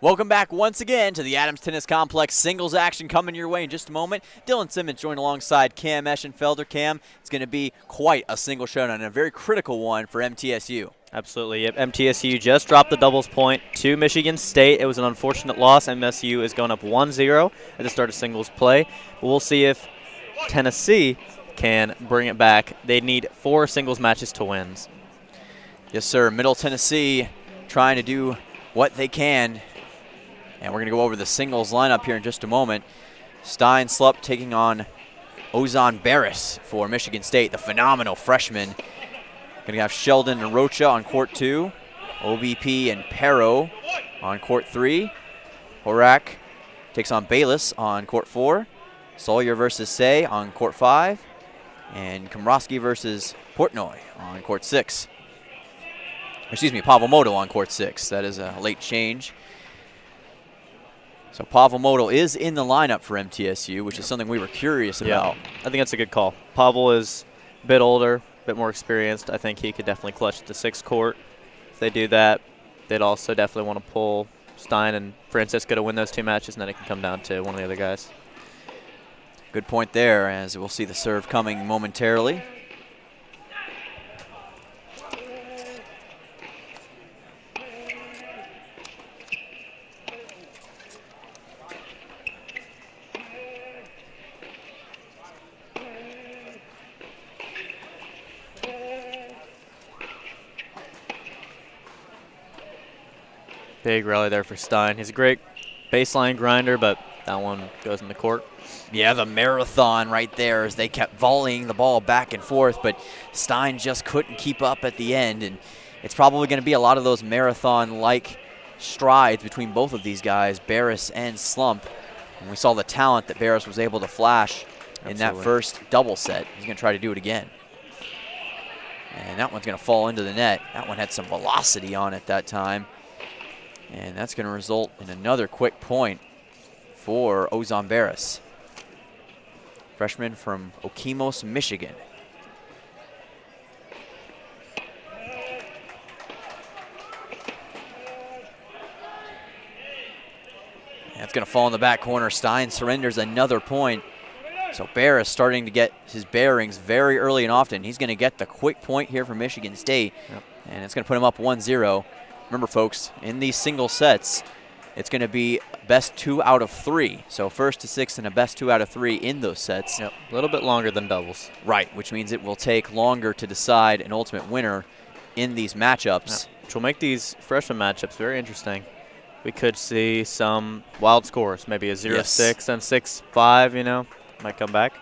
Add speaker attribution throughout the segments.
Speaker 1: Welcome back once again to the Adams Tennis Complex. Singles action coming your way in just a moment. Dylan Simmons joined alongside Cam Eschenfelder. Cam, it's going to be quite a single showdown and a very critical one for MTSU.
Speaker 2: Absolutely. Yep. MTSU just dropped the doubles point to Michigan State. It was an unfortunate loss. MSU is going up 1-0 at the start of singles play. But we'll see if Tennessee can bring it back. They need 4 singles matches to win.
Speaker 1: Yes, sir. Middle Tennessee trying to do what they can. And we're going to go over the singles lineup here in just a moment. Stein Slupp taking on Ozan Barris for Michigan State, the phenomenal freshman. Going to have Sheldon and Rocha on court 2. OBP and Pero on court 3. Horak takes on Bayless on court 4. Sawyer versus Say on court 5. And Komrosky versus Portnoy on court 6. Excuse me, Pavel Model on court 6. That is a late change. So Pavel Model is in the lineup for MTSU, which is something we were curious about.
Speaker 2: I think that's a good call. Pavel is a bit older, a bit more experienced. I think he could definitely clutch the 6 court. If they do that, they'd also definitely want to pull Stein and Francisco to win those 2 matches, and then it can come down to one of the other guys.
Speaker 1: Good point there, as we'll see the serve coming momentarily.
Speaker 2: Big rally there for Stein. He's a great baseline grinder, but that one goes in the court.
Speaker 1: Yeah, the marathon right there as they kept volleying the ball back and forth, but Stein just couldn't keep up at the end, and it's probably going to be a lot of those marathon-like strides between both of these guys, Barris and Slump. And we saw the talent that Barris was able to flash in that first double set. He's going to try to do it again. And that one's going to fall into the net. That one had some velocity on it that time. And that's going to result in another quick point for Ozan Barris, freshman from Okemos, Michigan. That's going to fall in the back corner. Stein surrenders another point. So Barris starting to get his bearings very early and often. He's going to get the quick point here for Michigan State, and it's going to put him up 1-0. Remember, folks, in these single sets, it's going to be best 2 out of 3. So first to 6 and a best 2 out of 3 in those sets.
Speaker 2: Yep. A little bit longer than doubles.
Speaker 1: Right, which means it will take longer to decide an ultimate winner in these matchups.
Speaker 2: Yep. Which will make these freshman matchups very interesting. We could see some wild scores, maybe a 0-6 and 6-5, you know, might come back.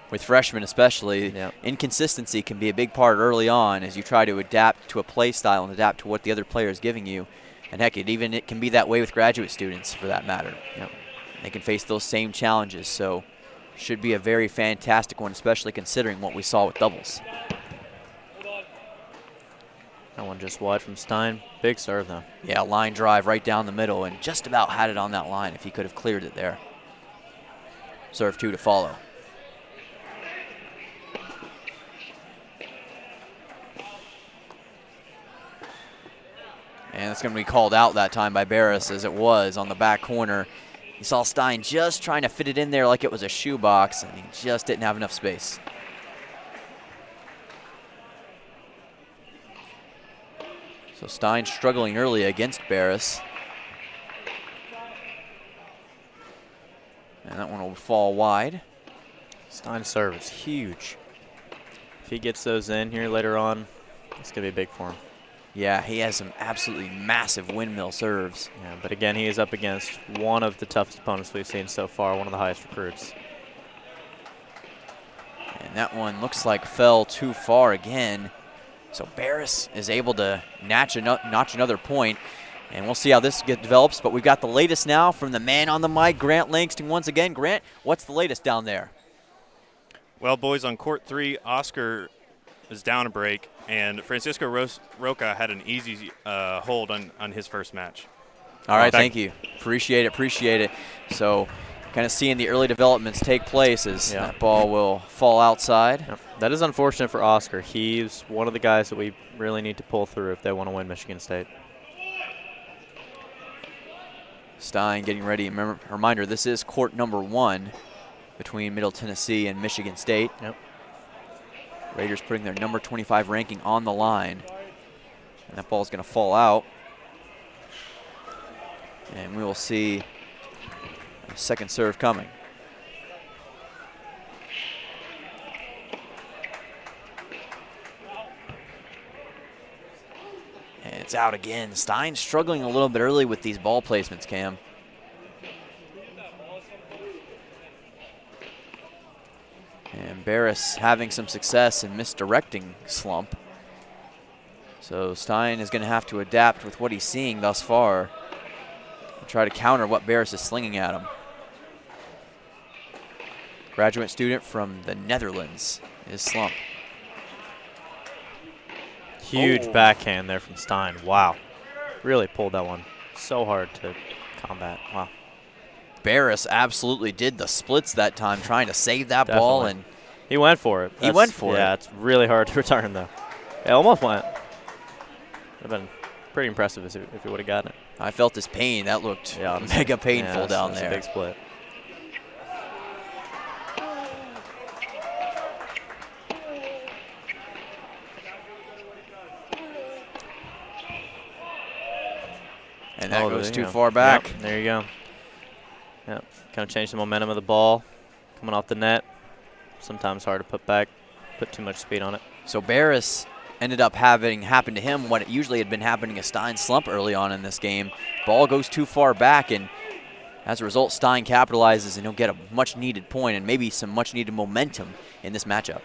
Speaker 1: With freshmen especially, inconsistency can be a big part early on as you try to adapt to a play style and adapt to what the other player is giving you. And heck, it can be that way with graduate students for that matter. They can face those same challenges, so should be a very fantastic one, especially considering what we saw with doubles.
Speaker 2: That one just wide from Stein. Big serve, though.
Speaker 1: Yeah, line drive right down the middle, and just about had it on that line if he could have cleared it there. Serve 2 to follow. And it's going to be called out that time by Barris, as it was on the back corner. You saw Stein just trying to fit it in there like it was a shoebox, and he just didn't have enough space. So Stein struggling early against Barris. And that one will fall wide.
Speaker 2: Stein's serve is huge. If he gets those in here later on, it's going to be big for him.
Speaker 1: Yeah, he has some absolutely massive windmill serves.
Speaker 2: Yeah, but again, he is up against one of the toughest opponents we've seen so far, one of the highest recruits.
Speaker 1: And that one looks like fell too far again. So Barris is able to notch another point. And we'll see how this develops. But we've got the latest now from the man on the mic, Grant Langston, once again. Grant, what's the latest down there?
Speaker 3: Well, boys, on court 3, Oscar is down a break, and Francisco Roca had an easy hold on his first match.
Speaker 1: All right, thank you. Appreciate it. So kind of seeing the early developments take place as that ball will fall outside.
Speaker 2: Yep. That is unfortunate for Oscar. He's one of the guys that we really need to pull through if they want to win Michigan State.
Speaker 1: Stein getting ready. Reminder, this is court number 1 between Middle Tennessee and Michigan State.
Speaker 2: Yep.
Speaker 1: Raiders putting their number 25 ranking on the line. And that ball is going to fall out. And we will see a second serve coming. And it's out again. Stein struggling a little bit early with these ball placements, Cam. And Barris having some success in misdirecting slump. So Stein is going to have to adapt with what he's seeing thus far and try to counter what Barris is slinging at him. Graduate student from the Netherlands is Slump.
Speaker 2: Huge backhand there from Stein. Wow. Really pulled that one. So hard to combat. Wow.
Speaker 1: Barris absolutely did the splits that time, trying to save that ball, and
Speaker 2: he went for it.
Speaker 1: He went for it.
Speaker 2: Yeah, it's really hard to return, though. It almost went. Would have been pretty impressive if he would have gotten it.
Speaker 1: I felt his pain. That looked mega painful down there.
Speaker 2: A big split.
Speaker 1: And that goes too far back.
Speaker 2: Yep, there you go. Yep, kind of changed the momentum of the ball coming off the net. Sometimes hard to put back, put too much speed on it.
Speaker 1: So Barris ended up having happen to him what usually had been happening to Stein Slump early on in this game. Ball goes too far back, and as a result, Stein capitalizes, and he'll get a much-needed point and maybe some much-needed momentum in this matchup.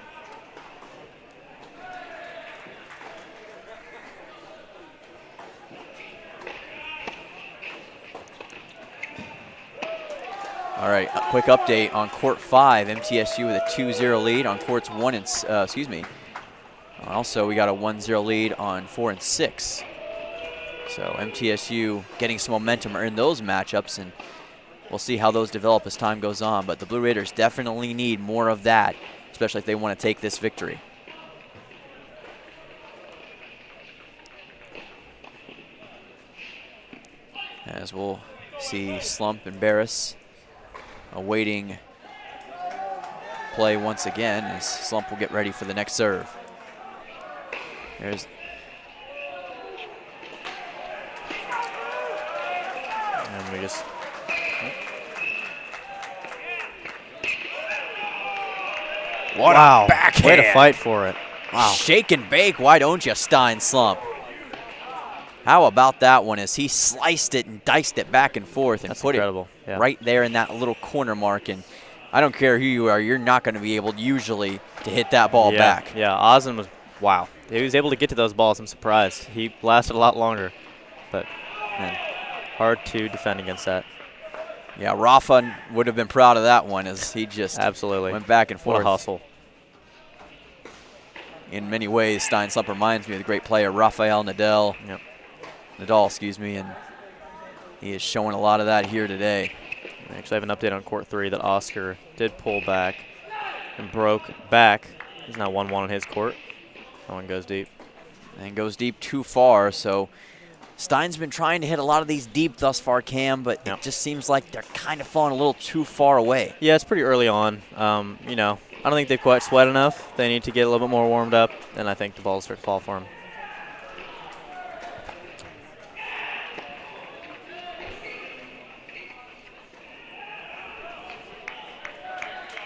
Speaker 1: All right, a quick update on Court 5. MTSU with a 2-0 lead on Courts 1 and, Also, we got a 1-0 lead on 4 and 6. So MTSU getting some momentum in those matchups, and we'll see how those develop as time goes on. But the Blue Raiders definitely need more of that, especially if they want to take this victory. As we'll see Slump and Barris awaiting play once again, as Slump will get ready for the next serve. There's
Speaker 2: and we just
Speaker 1: what a backhand.
Speaker 2: Way to fight for it.
Speaker 1: Wow. Shake and bake, why don't you, Stein Slump? How about that one as he sliced it and diced it back and forth and put it right there in that little corner mark. And I don't care who you are, you're not going to be able usually to hit that ball back.
Speaker 2: Yeah, Ozin was, wow. He was able to get to those balls. I'm surprised. He lasted a lot longer. But, man, hard to defend against that.
Speaker 1: Yeah, Rafa would have been proud of that one as he just went back and forth.
Speaker 2: What a hustle.
Speaker 1: In many ways, Stein Slump reminds me of the great player Rafael Nadal.
Speaker 2: Yep.
Speaker 1: Nadal, excuse me, and he is showing a lot of that here today.
Speaker 2: We actually have an update on Court 3 that Oscar did pull back and broke back. He's now 1-1 on his court. That one goes deep.
Speaker 1: And goes deep too far, so Stein's been trying to hit a lot of these deep thus far, Cam, but it just seems like they're kind of falling a little too far away.
Speaker 2: Yeah, it's pretty early on. You know, I don't think they've quite sweat enough. They need to get a little bit more warmed up, and I think the ball will start to fall for them.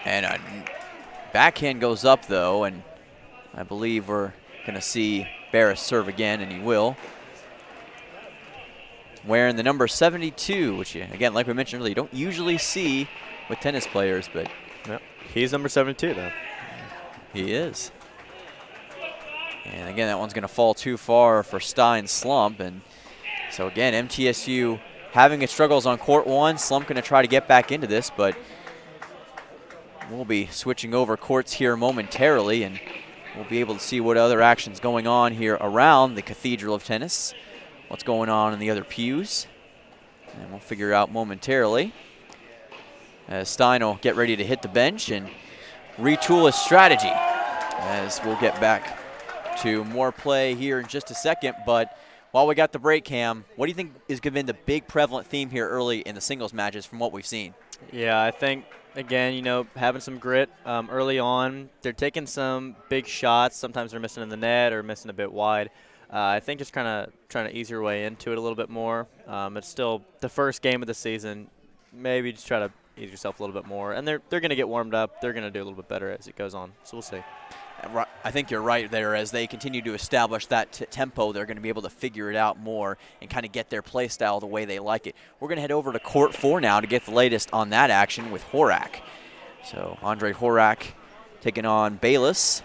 Speaker 1: And a backhand goes up, though, and I believe we're going to see Barris serve again, and he will. Wearing the number 72, which, again, like we mentioned earlier, you don't usually see with tennis players, but
Speaker 2: he's number 72, though.
Speaker 1: He is. And, again, that one's going to fall too far for Stein Slump. And so, again, MTSU having its struggles on Court 1. Slump going to try to get back into this, but we'll be switching over courts here momentarily, and we'll be able to see what other action's going on here around the Cathedral of Tennis, what's going on in the other pews, and we'll figure out momentarily as Stein will get ready to hit the bench and retool his strategy, as we'll get back to more play here in just a second. But While we got the break, Cam, what do you think is going to be the big prevalent theme here early in the singles matches from what we've seen?
Speaker 2: Yeah, I think, again, having some grit early on. They're taking some big shots. Sometimes they're missing in the net or missing a bit wide. I think just kind of trying to ease your way into it a little bit more. It's still the first game of the season. Maybe just try to ease yourself a little bit more. And they're going to get warmed up. They're going to do a little bit better as it goes on. So we'll see.
Speaker 1: I think you're right there. As they continue to establish that tempo, they're going to be able to figure it out more and kind of get their play style the way they like it. We're going to head over to court 4 now to get the latest on that action with Horak. So Andre Horak taking on Bayless.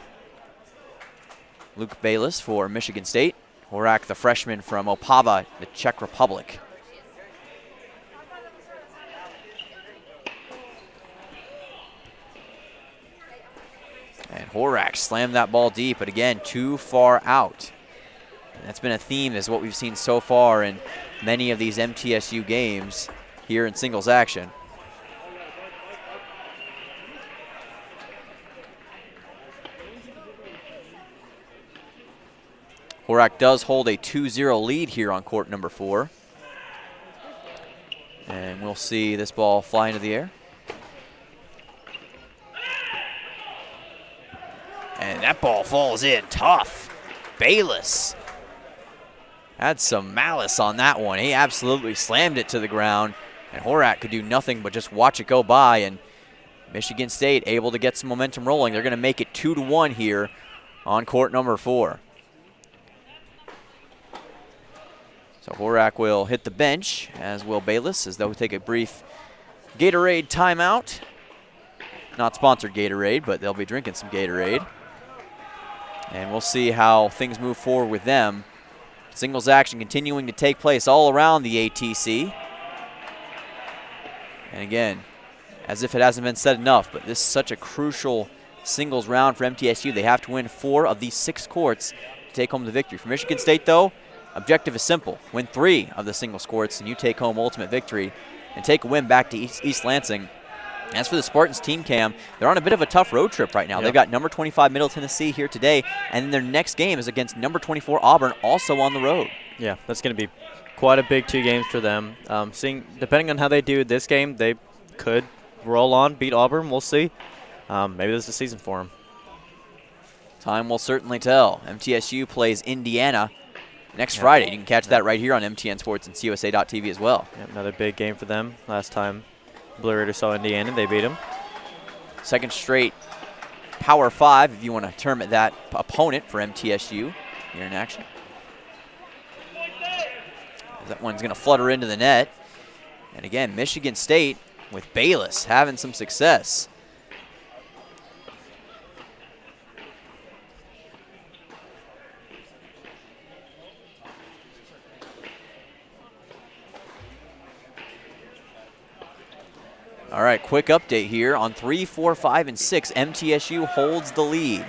Speaker 1: Luke Bayless for Michigan State. Horak, the freshman from Opava, the Czech Republic. And Horak slammed that ball deep, but again, too far out. And that's been a theme, is what we've seen so far in many of these MTSU games here in singles action. Horak does hold a 2-0 lead here on court number 4. And we'll see this ball fly into the air. And that ball falls in tough. Bayless had some malice on that one. He absolutely slammed it to the ground. And Horak could do nothing but just watch it go by. And Michigan State able to get some momentum rolling. They're going to make it 2-1 here on court number 4. So Horak will hit the bench, as will Bayless, as they'll take a brief Gatorade timeout. Not sponsored Gatorade, but they'll be drinking some Gatorade. And we'll see how things move forward with them. Singles action continuing to take place all around the ATC. And again, as if it hasn't been said enough, but this is such a crucial singles round for MTSU. They have to win 4 of these 6 courts to take home the victory. For Michigan State, though, objective is simple. Win 3 of the singles courts, and you take home ultimate victory and take a win back to East Lansing. As for the Spartans team, Cam, they're on a bit of a tough road trip right now. Yep. They've got number 25 Middle Tennessee here today, and then their next game is against number 24 Auburn, also on the road. Yeah, that's going to be quite a big 2 games for them. Depending on how they do this game, they could roll on, beat Auburn. We'll see. Maybe this is the season for them. Time will certainly tell. MTSU plays Indiana next Friday. You can catch that right here on MTN Sports and CUSA.TV as well. Yep, another big game for them. Last time Blue Raiders saw Indiana, they beat them. Second straight Power 5, if you want to term it that, opponent for MTSU here in action. That one's going to flutter into the net. And again, Michigan State with Bayless having some success. All right, quick update here on 3, 4, 5, and 6. MTSU holds the lead.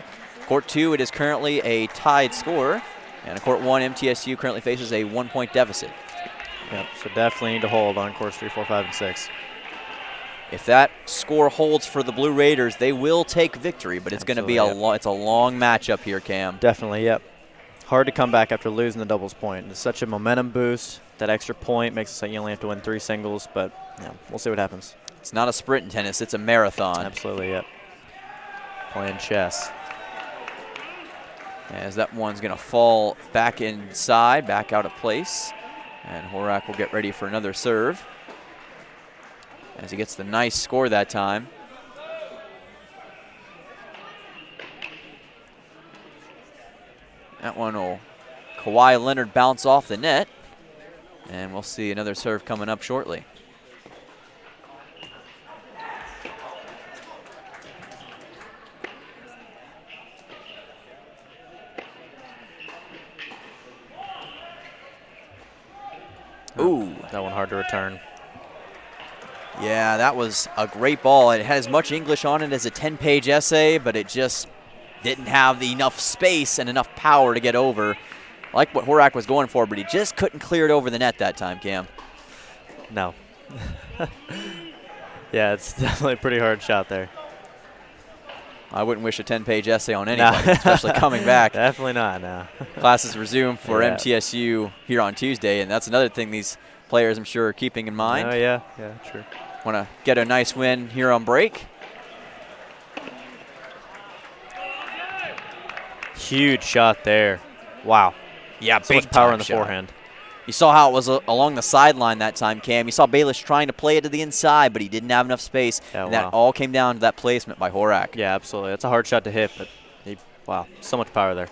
Speaker 1: Court 2, it is currently a tied score. And Court 1, MTSU currently faces a 1-point deficit. Yep, so definitely need to hold on courts 3, 4, 5, and 6. If that score holds for the Blue Raiders, they will take victory, but it's going to be it's a long matchup here, Cam. Definitely, yep. Hard to come back after losing the doubles point. It's such a momentum boost. That extra point makes it so you only have to win 3 singles, but yeah, we'll see what happens. It's not a sprint in tennis, it's a marathon. Absolutely, yep. Playing chess. As that one's going to fall back inside, back out of place. And Horak will get ready for another serve as he gets the nice score that time. That one will Kawhi Leonard bounce off the net. And we'll see another serve coming up shortly. Ooh. That one hard to return. Yeah, that was a great ball. It had as much English on it as a 10-page essay, but it just didn't have enough space and enough power to get over. I like what Horak was going for, but he just couldn't clear it over the net that time, Cam. No. Yeah, it's definitely a pretty hard shot there. I wouldn't wish a 10-page essay on anybody, especially coming back.
Speaker 2: Definitely not, no.
Speaker 1: Classes resume for
Speaker 2: Yeah.
Speaker 1: MTSU here on Tuesday, and that's another thing these players, I'm sure, are keeping in mind.
Speaker 2: Oh, yeah, sure.
Speaker 1: Want to get a nice win here on break.
Speaker 2: Huge shot there. Wow.
Speaker 1: Yeah,
Speaker 2: So much power in the forehand.
Speaker 1: You saw how it was along the sideline that time, Cam. You saw Bayless trying to play it to the inside, but he didn't have enough space.
Speaker 2: Yeah,
Speaker 1: and
Speaker 2: wow.
Speaker 1: that all came down to that placement by Horak.
Speaker 2: Yeah, absolutely. That's a hard shot to hit, but wow, so much power there.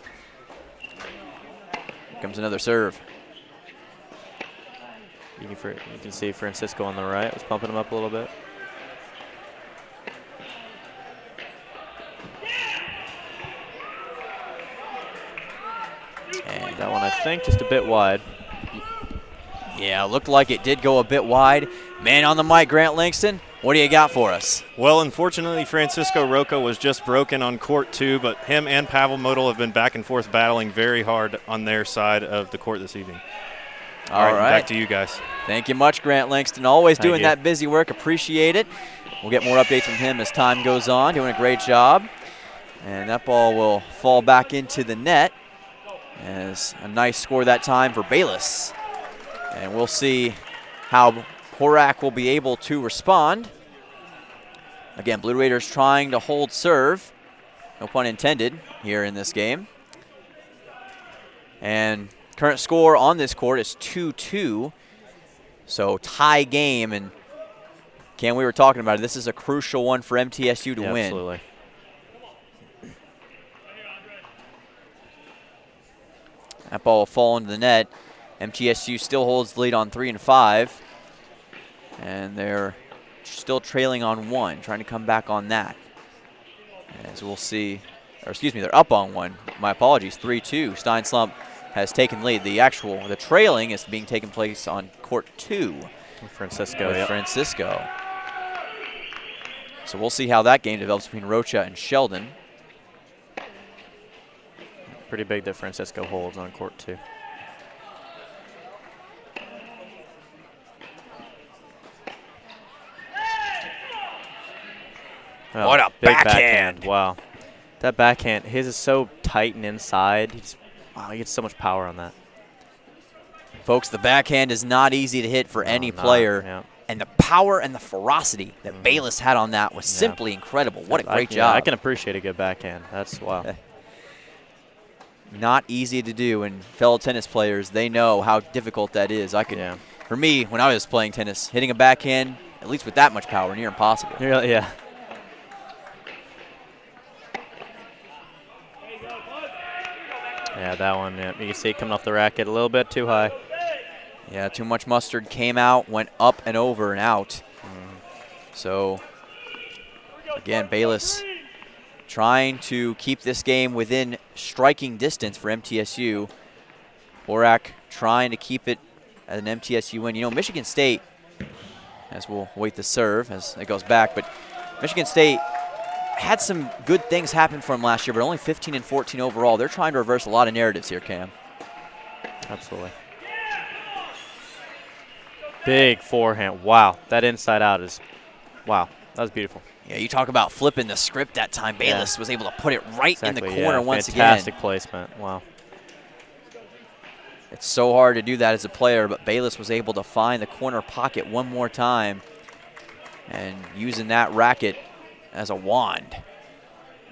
Speaker 1: Here comes another serve.
Speaker 2: You can see Francisco on the right was pumping him up a little bit. And that one, I think, just a bit wide.
Speaker 1: Yeah, looked like it did go a bit wide. Man on the mic, Grant Langston, what do you got for us?
Speaker 3: Well, unfortunately, Francisco Roca was just broken on court 2, but him and Pavel Modal have been back and forth battling very hard on their side of the court this evening. All right, back to you guys.
Speaker 1: Thank you much, Grant Langston. Always
Speaker 2: Thank
Speaker 1: doing
Speaker 2: you.
Speaker 1: that busy work. Appreciate it. We'll get more updates from him as time goes on. Doing a great job. And that ball will fall back into the net. As a nice score that time for Bayless. And we'll see how Horak will be able to respond. Again, Blue Raiders trying to hold serve. No pun intended here in this game. And current score on this court is 2-2. So tie game. And Cam, we were talking about it. This is a crucial one for MTSU to win.
Speaker 2: Absolutely.
Speaker 1: That ball will fall into the net. MTSU still holds the lead on 3 and 5. And they're still trailing on 1, trying to come back on that. As we'll see, or excuse me, they're up on 1. My apologies, 3-2. Stein Slump has taken lead. The trailing is being taken place on court 2.
Speaker 2: Francisco,
Speaker 1: With Francisco. So we'll see how that game develops between Rocha and Sheldon.
Speaker 2: Pretty big that Francisco holds on court 2. Oh,
Speaker 1: What a
Speaker 2: big
Speaker 1: backhand.
Speaker 2: Wow. That backhand, his is so tight and inside. Wow, he gets so much power on that.
Speaker 1: Folks, the backhand is not easy to hit for any
Speaker 2: No,
Speaker 1: player.
Speaker 2: yeah.
Speaker 1: And the power and the ferocity that Bayless had on that was simply incredible. What a great job.
Speaker 2: I can appreciate a good backhand. That's wow.
Speaker 1: Not easy to do, and fellow tennis players, they know how difficult that is. For me, when I was playing tennis, hitting a backhand, at least with that much power, near impossible.
Speaker 2: Yeah. Yeah, that one, yeah. You can see it coming off the racket a little bit too high.
Speaker 1: Yeah, too much mustard came out, went up and over and out. So, again, Bayless trying to keep this game within striking distance for MTSU. Horak trying to keep it at an MTSU win. You know, Michigan State, as we'll wait the serve as it goes back, but Michigan State had some good things happen for them last year, but only 15 and 14 overall. They're trying to reverse a lot of narratives here, Cam.
Speaker 2: Absolutely. Big forehand. Wow, that inside out is, wow, that was beautiful.
Speaker 1: Yeah, you talk about flipping the script that time. Bayless was able to put it right in the corner once again.
Speaker 2: Fantastic placement, wow.
Speaker 1: It's so hard to do that as a player, but Bayless was able to find the corner pocket one more time and using that racket as a wand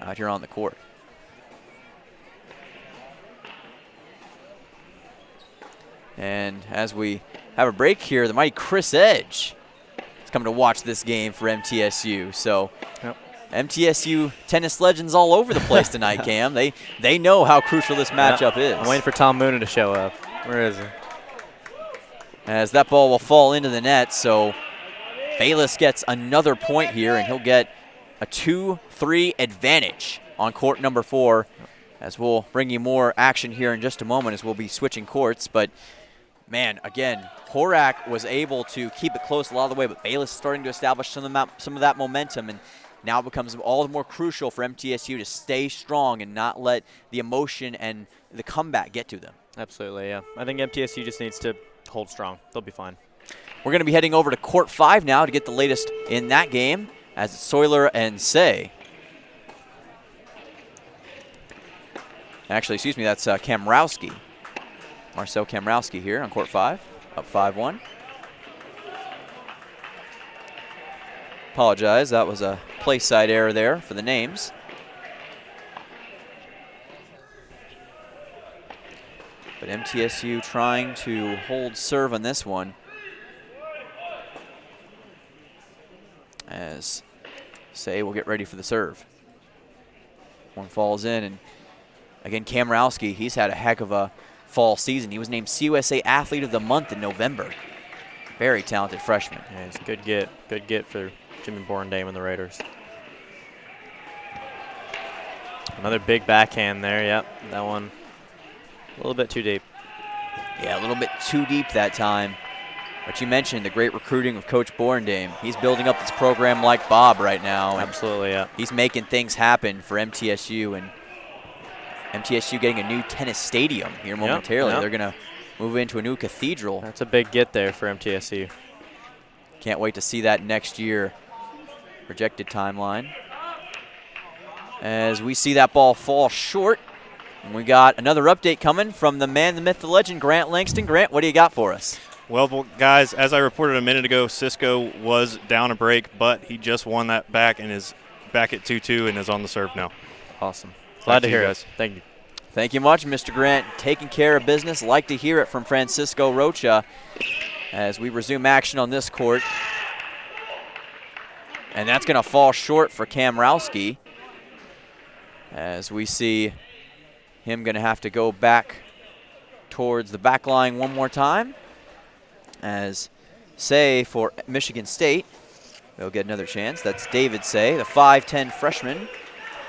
Speaker 1: out here on the court. And as we have a break here, the mighty Chris Edge is coming to watch this game for MTSU. So MTSU tennis legends all over the place tonight, Cam. They know how crucial this matchup is.
Speaker 2: I'm waiting for Tom Moonen to show up. Where is he?
Speaker 1: As that ball will fall into the net, so Bayless gets another point here, and he'll get a 2-3 advantage on court number 4. As we'll bring you more action here in just a moment as we'll be switching courts. But, man, again, Horak was able to keep it close a lot of the way, but Bayless is starting to establish some of that momentum, and now it becomes all the more crucial for MTSU to stay strong and not let the emotion and the comeback get to them.
Speaker 2: Absolutely, yeah. I think MTSU just needs to hold strong. They'll be fine.
Speaker 1: We're going to be heading over to court 5 now to get the latest in that game as it's Soiler and Say. Actually, excuse me, that's Kamrowski. Marcel Kamrowski here on court 5, up 5-1. Apologize, that was a place side error there for the names. But MTSU trying to hold serve on this one. As Say will get ready for the serve. One falls in, and again, Kamrowski, he's had a heck of a fall season. He was named CUSA Athlete of the Month in November. Very talented freshman.
Speaker 2: Yeah, it's a good get for Jimmy Borendame and the Raiders. Another big backhand there, yep. That one a little bit too deep.
Speaker 1: Yeah, a little bit too deep that time. But you mentioned the great recruiting of Coach Borendame. He's building up this program like Bob right now.
Speaker 2: Absolutely, yeah.
Speaker 1: He's making things happen for MTSU, and MTSU getting a new tennis stadium here momentarily.
Speaker 2: Yep.
Speaker 1: They're going to move into a new cathedral.
Speaker 2: That's a big get there for MTSU.
Speaker 1: Can't wait to see that next year. Projected timeline. As we see that ball fall short. And we got another update coming from the man, the myth, the legend, Grant Langston. Grant, what do you got for us?
Speaker 3: Well, guys, as I reported a minute ago, Cisco was down a break, but he just won that back and is back at 2-2 and is on the serve now.
Speaker 2: Awesome. Glad to hear it, guys. Thank you.
Speaker 1: Thank you much, Mr. Grant. Taking care of business. Like to hear it from Francisco Rocha as we resume action on this court. And that's going to fall short for Kamrowski as we see him going to have to go back towards the back line one more time. As Say for Michigan State, they'll get another chance. That's David Say, the 5'10 freshman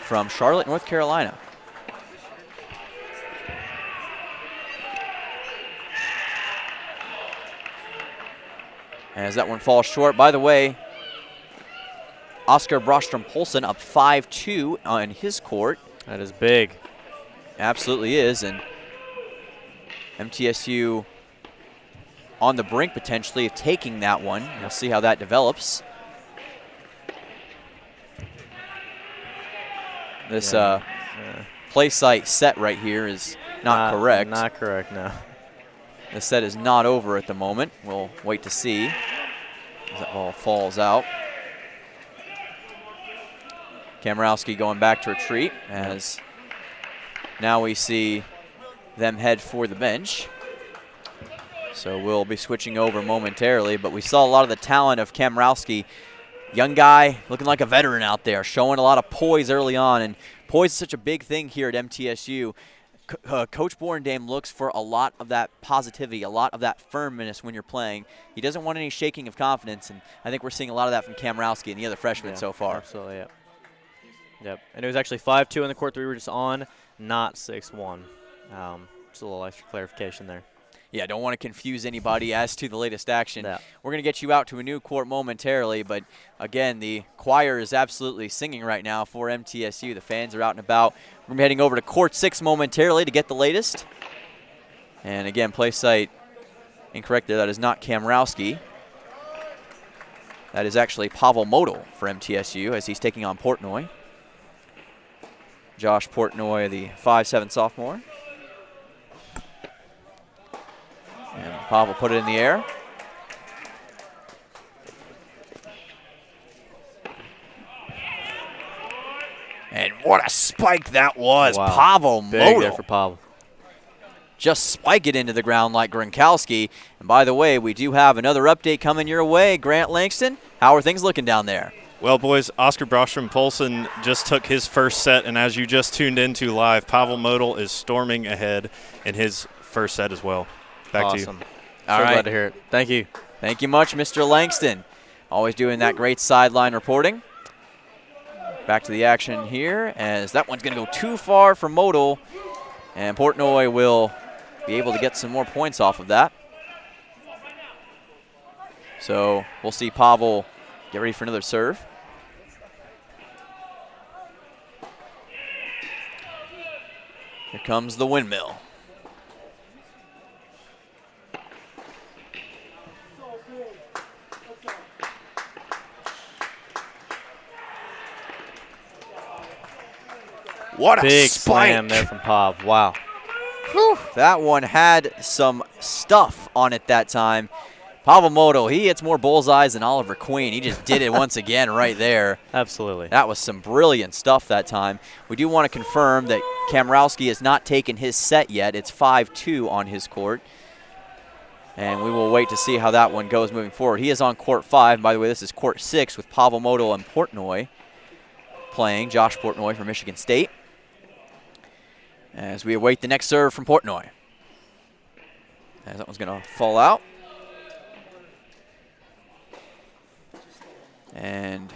Speaker 1: from Charlotte, North Carolina. As that one falls short. By the way, Oscar Brostrom-Polson up 5-2 on his court.
Speaker 2: That is big.
Speaker 1: Absolutely is, and MTSU on the brink potentially of taking that one. We'll see how that develops. This play site set right here is not correct.
Speaker 2: Not correct, no.
Speaker 1: The set is not over at the moment. We'll wait to see as that ball falls out. Kamrowski going back to retreat as now we see them head for the bench. So we'll be switching over momentarily, but we saw a lot of the talent of Kamrowski. Young guy, looking like a veteran out there, showing a lot of poise early on, and poise is such a big thing here at MTSU. Coach Borendame looks for a lot of that positivity, a lot of that firmness when you're playing. He doesn't want any shaking of confidence, and I think we're seeing a lot of that from Kamrowski and the other freshmen so far.
Speaker 2: Absolutely, yep. Yep, and it was actually 5-2 in the court that we were just on, not 6-1. Just a little extra clarification there.
Speaker 1: Yeah, don't want to confuse anybody as to the latest action.
Speaker 2: Yeah.
Speaker 1: We're going to get you out to a new court momentarily, but again, the choir is absolutely singing right now for MTSU. The fans are out and about. We're going to be heading over to court 6 momentarily to get the latest. And again, play site incorrect there. That is not Kamrowski. That is actually Pavel Model for MTSU as he's taking on Portnoy. Josh Portnoy, the 5'7 sophomore. And Pavel put it in the air. And what a spike that was.
Speaker 2: Wow.
Speaker 1: Pavel
Speaker 2: Big
Speaker 1: Model.
Speaker 2: there for Pavel.
Speaker 1: Just spike it into the ground like Gronkowski. And by the way, we do have another update coming your way. Grant Langston, how are things looking down there?
Speaker 3: Well, boys, Oscar Brostrom-Polson just took his first set, and as you just tuned into live, Pavel Model is storming ahead in his first set as well. Back to you.
Speaker 1: All
Speaker 2: so
Speaker 1: right.
Speaker 2: glad to hear it. Thank you.
Speaker 1: Thank you much, Mr. Langston. Always doing that great sideline reporting. Back to the action here as that one's going to go too far for Modal, and Portnoy will be able to get some more points off of that. So we'll see Pavel get ready for another serve. Here comes the windmill. What a
Speaker 2: big
Speaker 1: spike.
Speaker 2: slam there from Pav. Wow.
Speaker 1: Whew, that one had some stuff on it that time. Pavamoto, he hits more bullseyes than Oliver Queen. He just did it once again right there.
Speaker 2: Absolutely.
Speaker 1: That was some brilliant stuff that time. We do want to confirm that Kamrowski has not taken his set yet. It's 5-2 on his court. And we will wait to see how that one goes moving forward. He is on court 5. By the way, this is court 6 with Pavamoto and Portnoy playing. Josh Portnoy from Michigan State. As we await the next serve from Portnoy. As that one's going to fall out. And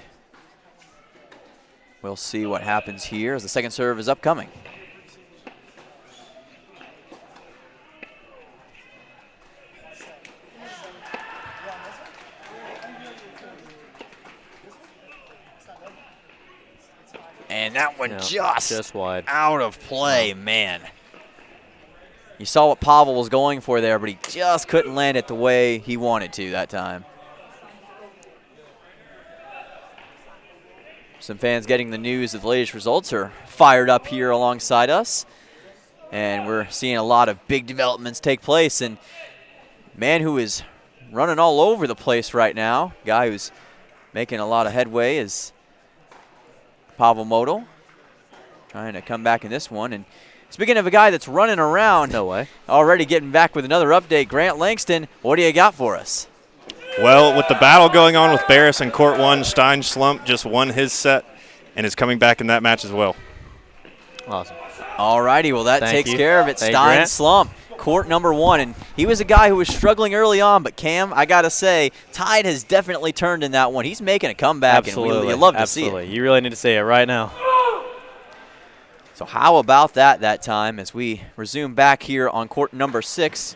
Speaker 1: we'll see what happens here as the second serve is upcoming. And that one just
Speaker 2: wide.
Speaker 1: Out of play, man. You saw what Pavel was going for there, but he just couldn't land it the way he wanted to that time. Some fans getting the news that the latest results are fired up here alongside us. And we're seeing a lot of big developments take place. And man who is running all over the place right now, guy who's making a lot of headway is Pavamoto. Trying to come back in this one. And speaking of a guy that's running around,
Speaker 2: no way,
Speaker 1: already getting back with another update, Grant Langston, what do you got for us?
Speaker 3: Well, with the battle going on with Barris in court 1, Stein Slump just won his set and is coming back in that match as well.
Speaker 2: Awesome.
Speaker 1: All righty, well, that takes care of it.
Speaker 2: Thank
Speaker 1: Stein
Speaker 2: Grant.
Speaker 1: Slump, court number 1. And he was a guy who was struggling early on, but Cam, I got to say, tide has definitely turned in that one. He's making a comeback,
Speaker 2: Absolutely.
Speaker 1: and you love to see it.
Speaker 2: You really need to say it right now.
Speaker 1: So how about that time as we resume back here on court number 6.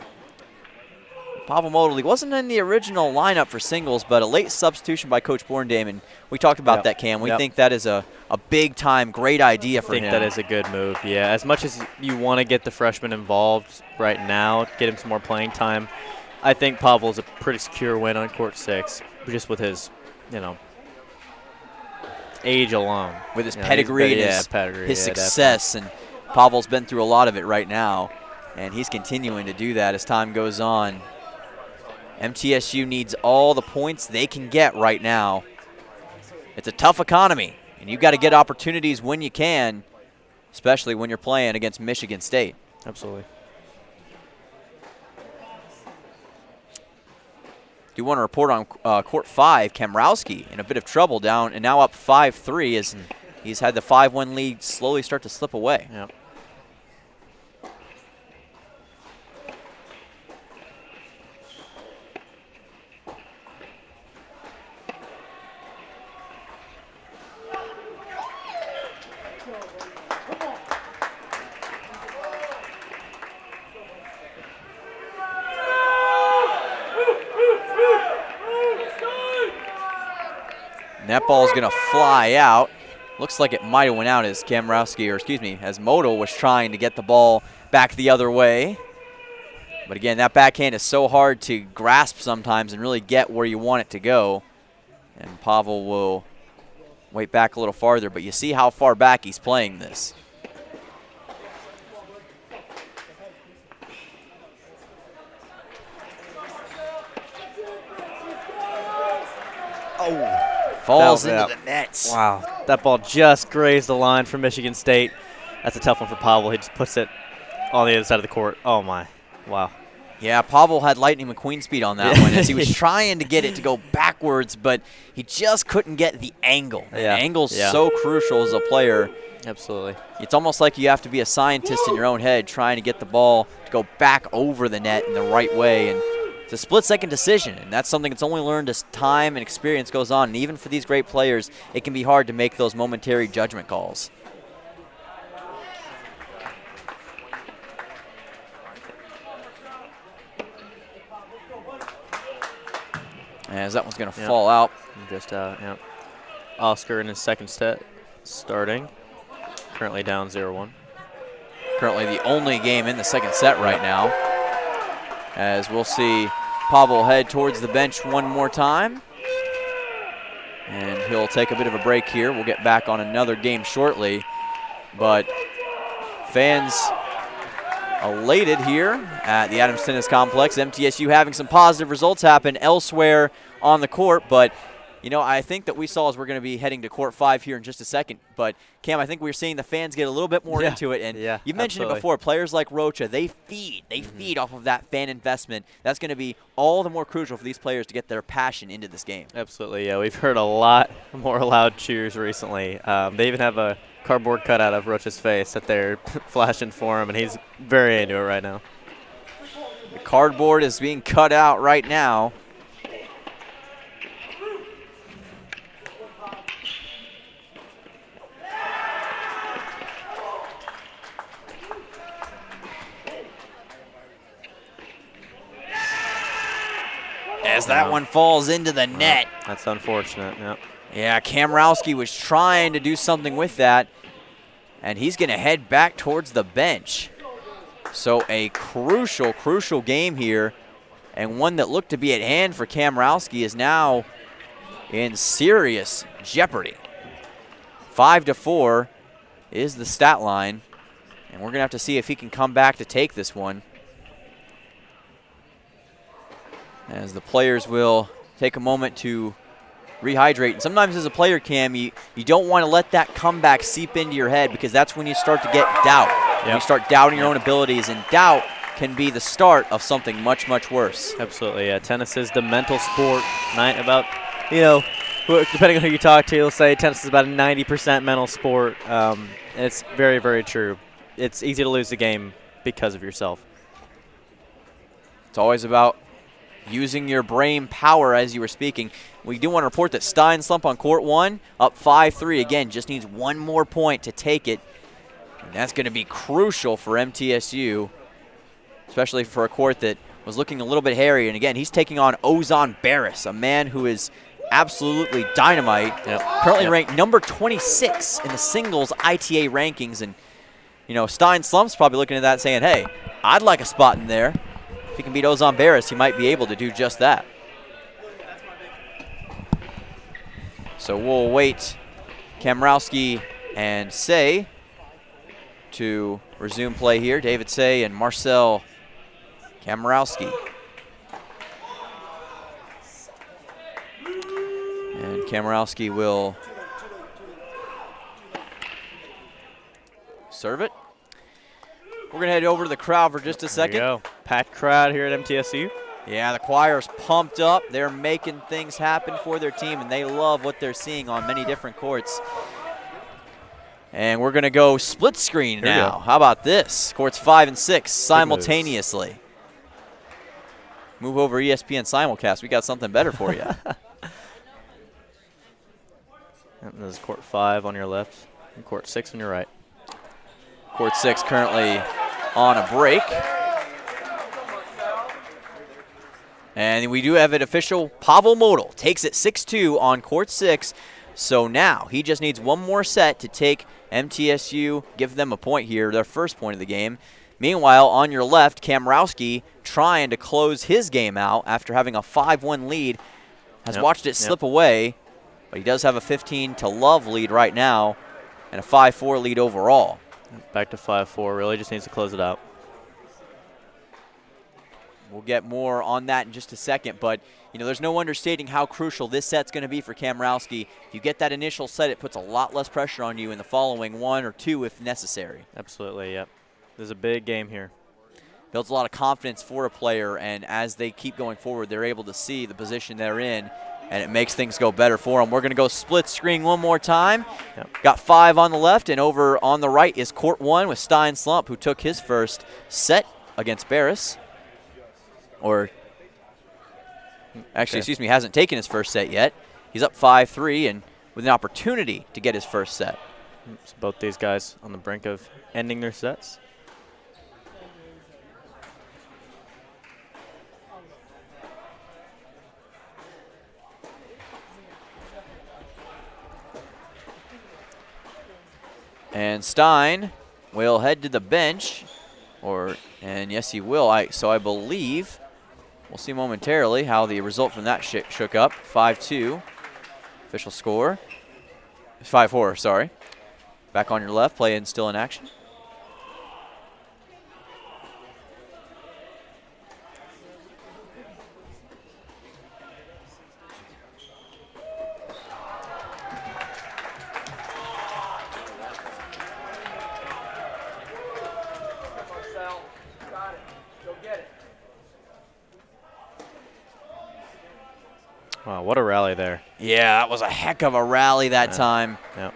Speaker 1: Pavamoto wasn't in the original lineup for singles, but a late substitution by Coach Borndam, and we talked about that, Cam. We think that is a big-time, great idea for him.
Speaker 2: I think that is a good move, yeah. As much as you want to get the freshman involved right now, get him some more playing time, I think Pavel's a pretty secure win on court 6, just with his, age alone.
Speaker 1: With his pedigree and his success,
Speaker 2: definitely.
Speaker 1: And Pavel's been through a lot of it right now, and he's continuing to do that as time goes on. MTSU needs all the points they can get right now. It's a tough economy, and you've got to get opportunities when you can, especially when you're playing against Michigan State.
Speaker 2: Absolutely.
Speaker 1: Do want to report on court 5, Kamrowski in a bit of trouble down and now up 5-3 as he's had the 5-1 lead slowly start to slip away.
Speaker 2: Yep.
Speaker 1: And that ball is going to fly out. Looks like it might have went out as as Moto was trying to get the ball back the other way. But again, that backhand is so hard to grasp sometimes and really get where you want it to go. And Pavel will wait back a little farther, but you see how far back he's playing this. Oh. Falls into the nets.
Speaker 2: Wow, that ball just grazed the line for Michigan State. That's a tough one for Pavel. He just puts it on the other side of the court. Oh, my. Wow.
Speaker 1: Yeah, Pavel had Lightning McQueen speed on that one as he was trying to get it to go backwards, but he just couldn't get the angle.
Speaker 2: Yeah.
Speaker 1: The angle's so crucial as a player.
Speaker 2: Absolutely.
Speaker 1: It's almost like you have to be a scientist in your own head trying to get the ball to go back over the net in the right way. And it's a split-second decision, and that's something that's only learned as time and experience goes on. And even for these great players, it can be hard to make those momentary judgment calls. As that one's going to fall out.
Speaker 2: Just out, yep. Oscar in his second set starting. Currently down 0-1.
Speaker 1: Currently the only game in the second set right now. As we'll see Pavel head towards the bench one more time. And he'll take a bit of a break here. We'll get back on another game shortly. But fans elated here at the Adams Tennis Complex. MTSU having some positive results happen elsewhere on the court, but you know, I think that we saw as we're going to be heading to court 5 here in just a second. But, Cam, I think we're seeing the fans get a little bit more into it. And you mentioned it before, players like Rocha, they feed. They feed off of that fan investment. That's going to be all the more crucial for these players to get their passion into this game.
Speaker 2: Absolutely, yeah. We've heard a lot more loud cheers recently. They even have a cardboard cutout of Rocha's face that they're flashing for him, and he's very into it right now.
Speaker 1: The cardboard is being cut out right now. As that one falls into the net.
Speaker 2: That's unfortunate, yep.
Speaker 1: Yeah, Kamrowski was trying to do something with that, and he's going to head back towards the bench. So a crucial, crucial game here, and one that looked to be at hand for Kamrowski is now in serious jeopardy. 5-4 is the stat line, and we're going to have to see if he can come back to take this one. As the players will take a moment to rehydrate. And sometimes as a player, Cam, you don't want to let that comeback seep into your head, because that's when you start to get doubt. Yep. You start doubting your own abilities, and doubt can be the start of something much, much worse.
Speaker 2: Absolutely, yeah. Tennis is the mental sport. About, depending on who you talk to, you'll say tennis is about a 90% mental sport. It's very, very true. It's easy to lose the game because of yourself.
Speaker 1: It's always about using your brain power, as you were speaking. We do want to report that Stein Slump on court 1, up 5-3. Again, just needs one more point to take it. And that's going to be crucial for MTSU, especially for a court that was looking a little bit hairy. And again, he's taking on Ozan Barris, a man who is absolutely dynamite. Currently ranked number 26 in the singles ITA rankings. And, Stein Slump's probably looking at that saying, hey, I'd like a spot in there. If he can beat Ozan Barris, he might be able to do just that. So we'll wait Kamrowski and Say to resume play here. David Say and Marcel Kamrowski. And Kamrowski will serve it. We're going to head over to the crowd for just a second.
Speaker 2: There you go. Packed crowd here at MTSU.
Speaker 1: Yeah, the choir's pumped up. They're making things happen for their team, and they love what they're seeing on many different courts. And we're going to go split screen now. How about this? Courts 5 and 6 simultaneously. Move over ESPN simulcast. We got something better for you.
Speaker 2: This is court 5 on your left and court 6 on your right.
Speaker 1: Court 6 currently on a break. And we do have an official. Pavel Modal takes it 6-2 on court 6. So now he just needs one more set to take MTSU, give them a point here, their first point of the game. Meanwhile, on your left, Kamrowski trying to close his game out after having a 5-1 lead. Has watched it slip away, but he does have a 15-love lead right now and a 5-4 lead overall.
Speaker 2: Back to 5-4, really just needs to close it out.
Speaker 1: We'll get more on that in just a second, but there's no understating how crucial this set's going to be for Kamrowski. If you get that initial set, it puts a lot less pressure on you in the following 1 or 2 if necessary.
Speaker 2: Absolutely, yep. There's a big game here.
Speaker 1: Builds a lot of confidence for a player, and as they keep going forward, they're able to see the position they're in, and it makes things go better for them. We're going to go split screen one more time. Got 5 on the left, and over on the right is court 1 with Stein Slump, who took his first set against Barris. Hasn't taken his first set yet. He's up 5-3 and with an opportunity to get his first set.
Speaker 2: So both these guys on the brink of ending their sets.
Speaker 1: And Stein will head to the bench, and yes, he will. So I believe we'll see momentarily how the result from that shook up. 5-2, official score. 5-4, sorry. Back on your left, play and still in action.
Speaker 2: Wow, what a rally there.
Speaker 1: Yeah, that was a heck of a rally that time.
Speaker 2: Yeah.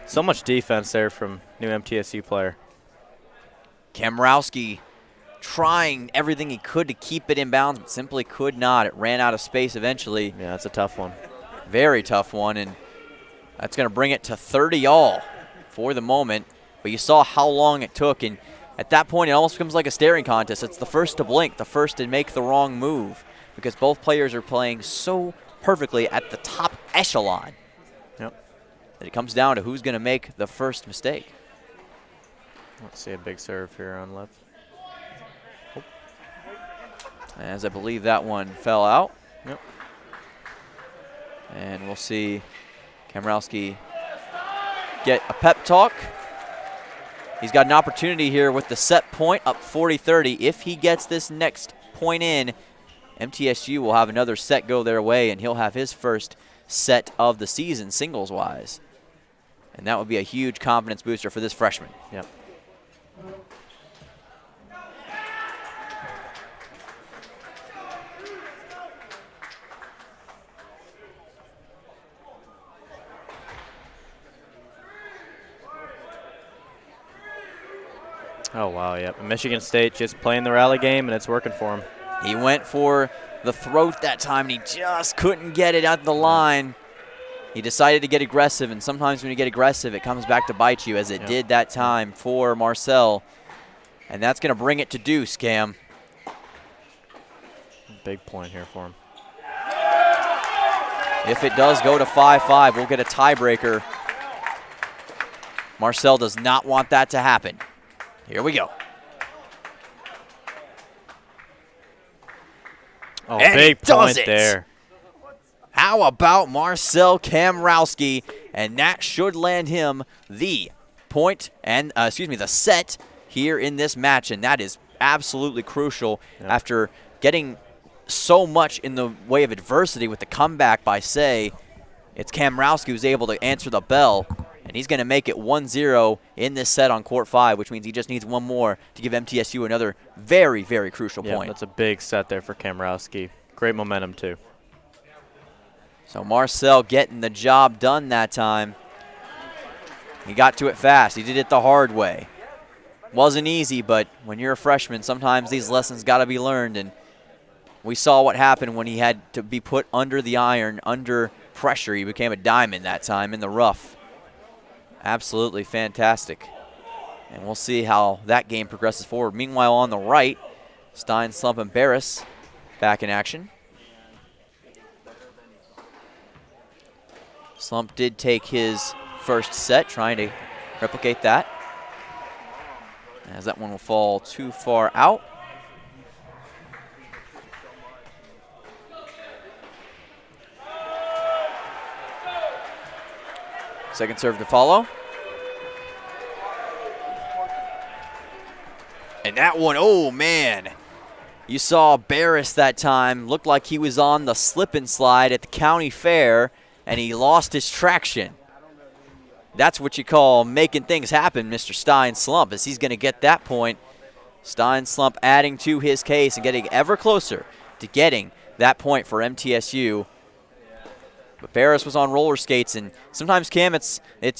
Speaker 2: So much defense there from new MTSU player.
Speaker 1: Kamrowski trying everything he could to keep it in bounds, but simply could not. It ran out of space eventually.
Speaker 2: Yeah, that's a tough one.
Speaker 1: Very tough one, and that's going to bring it to 30-all for the moment. But you saw how long it took, and at that point, it almost becomes like a staring contest. It's the first to blink, the first to make the wrong move, because both players are playing so perfectly at the top echelon.
Speaker 2: Yep.
Speaker 1: That it comes down to who's going to make the first mistake.
Speaker 2: Let's see a big serve here on left. Oh.
Speaker 1: As I believe that one fell out.
Speaker 2: Yep.
Speaker 1: And we'll see Kamrowski get a pep talk. He's got an opportunity here with the set point up 40-30. If he gets this next point in, MTSU will have another set go their way, and he'll have his first set of the season singles-wise. And that would be a huge confidence booster for this freshman.
Speaker 2: Yep. Oh, wow, yep. Michigan State just playing the rally game, and it's working for him.
Speaker 1: He went for the throat that time, and he just couldn't get it at the line. He decided to get aggressive, and sometimes when you get aggressive, it comes back to bite you, as it did that time for Marcel. And that's going to bring it to deuce, Cam.
Speaker 2: Big point here for him.
Speaker 1: If it does go to 5-5, we'll get a tiebreaker. Marcel does not want that to happen. Here we go.
Speaker 2: Oh,
Speaker 1: and
Speaker 2: big point
Speaker 1: it.
Speaker 2: there.
Speaker 1: How about Marcel Kamrowski? And that should land him the point and, the set here in this match. And that is absolutely crucial after getting so much in the way of adversity with the comeback by Say. It's Kamrowski who's able to answer the bell. And he's going to make it 1-0 in this set on court 5, which means he just needs one more to give MTSU another very, very crucial point.
Speaker 2: That's a big set there for Kamrowski. Great momentum, too.
Speaker 1: So Marcel getting the job done that time. He got to it fast. He did it the hard way. Wasn't easy, but when you're a freshman, sometimes these lessons got to be learned. And we saw what happened when he had to be put under the iron, under pressure. He became a diamond that time in the rough. Absolutely fantastic. And we'll see how that game progresses forward. Meanwhile, on the right, Stein, Slump, and Barris back in action. Slump did take his first set, trying to replicate that, as that one will fall too far out. Second serve to follow. And that one, oh man. You saw Barris that time. Looked like he was on the slip and slide at the county fair, and he lost his traction. That's what you call making things happen, Mr. Stein Slump, as he's going to get that point. Stein Slump adding to his case and getting ever closer to getting that point for MTSU. But Barris was on roller skates, and sometimes, Cam, it's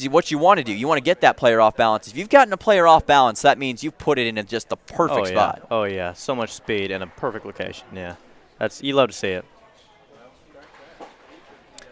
Speaker 1: what you want to do. You want to get that player off balance. If you've gotten a player off balance, that means you've put it in just the perfect spot.
Speaker 2: Oh, yeah. So much speed and a perfect location. Yeah. You love to see it.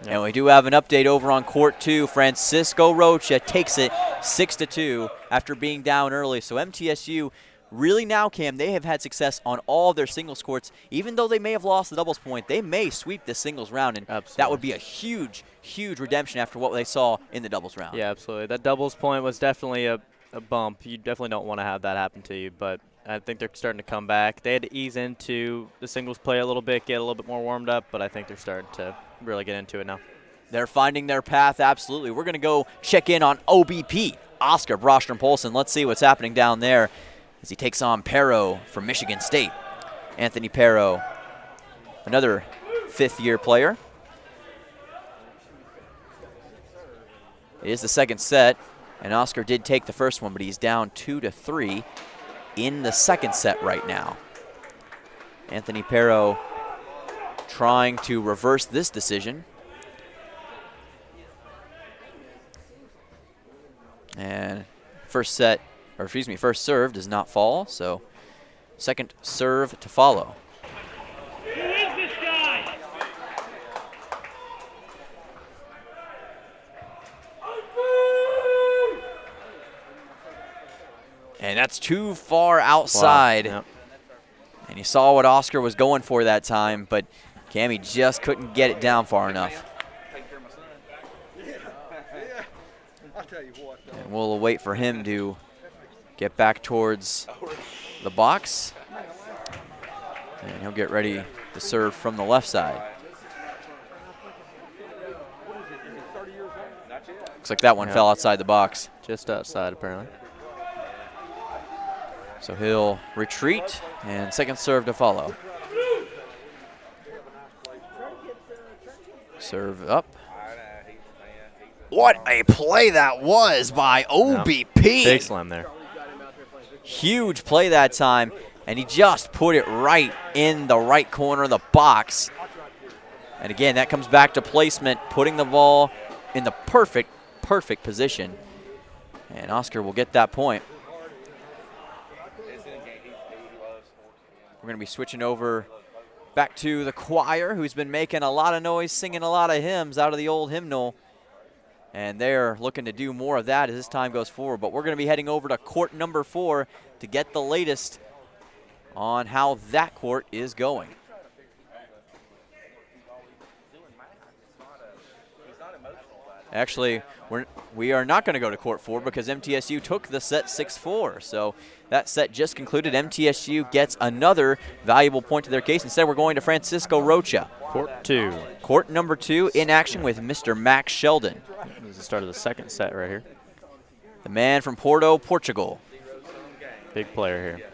Speaker 1: And we do have an update over on court 2. Francisco Rocha takes it 6-2 after being down early. So MTSU really now, Cam, they have had success on all of their singles courts. Even though they may have lost the doubles point, they may sweep the singles round, and that would be a huge, huge redemption after what they saw in the doubles round.
Speaker 2: Yeah, absolutely. That doubles point was definitely a bump. You definitely don't want to have that happen to you, but I think they're starting to come back. They had to ease into the singles play a little bit, get a little bit more warmed up, but I think they're starting to really get into it now.
Speaker 1: They're finding their path, absolutely. We're going to go check in on OBP Oscar Brostrom-Polson. Let's see what's happening down there as he takes on Perro from Michigan State. Anthony Perro, another fifth-year player. It is the second set, and Oscar did take the first one, but he's down 2-3 in the second set right now. Anthony Perro trying to reverse this decision. And first serve does not fall, so second serve to follow.
Speaker 4: Who is this guy?
Speaker 1: And that's too far outside.
Speaker 2: Wow. Yep.
Speaker 1: And you saw what Oscar was going for that time, but Cammy just couldn't get it down far enough. And we'll wait for him to get back towards the box. And he'll get ready to serve from the left side. Looks like that one fell outside the box.
Speaker 2: Just outside, apparently.
Speaker 1: So he'll retreat, and second serve to follow. Serve up. What a play that was by OBP.
Speaker 2: Big slam there.
Speaker 1: Huge play that time, and he just put it right in the right corner of the box. And again, that comes back to placement, putting the ball in the perfect position. And Oscar will get that point. We're going to be switching over back to the choir, who's been making a lot of noise, singing a lot of hymns out of the old hymnal. And they're looking to do more of that as this time goes forward. But we're going to be heading over to court number 4 to get the latest on how that court is going. Actually, we are not going to go to court 4 because MTSU took the set 6-4. So that set just concluded. MTSU gets another valuable point to their case. Instead, we're going to Francisco Rocha.
Speaker 2: Court 2.
Speaker 1: Court number 2 in action with Mr. Max Sheldon.
Speaker 2: This is the start of the second set right here.
Speaker 1: The man from Porto, Portugal.
Speaker 2: Big player here.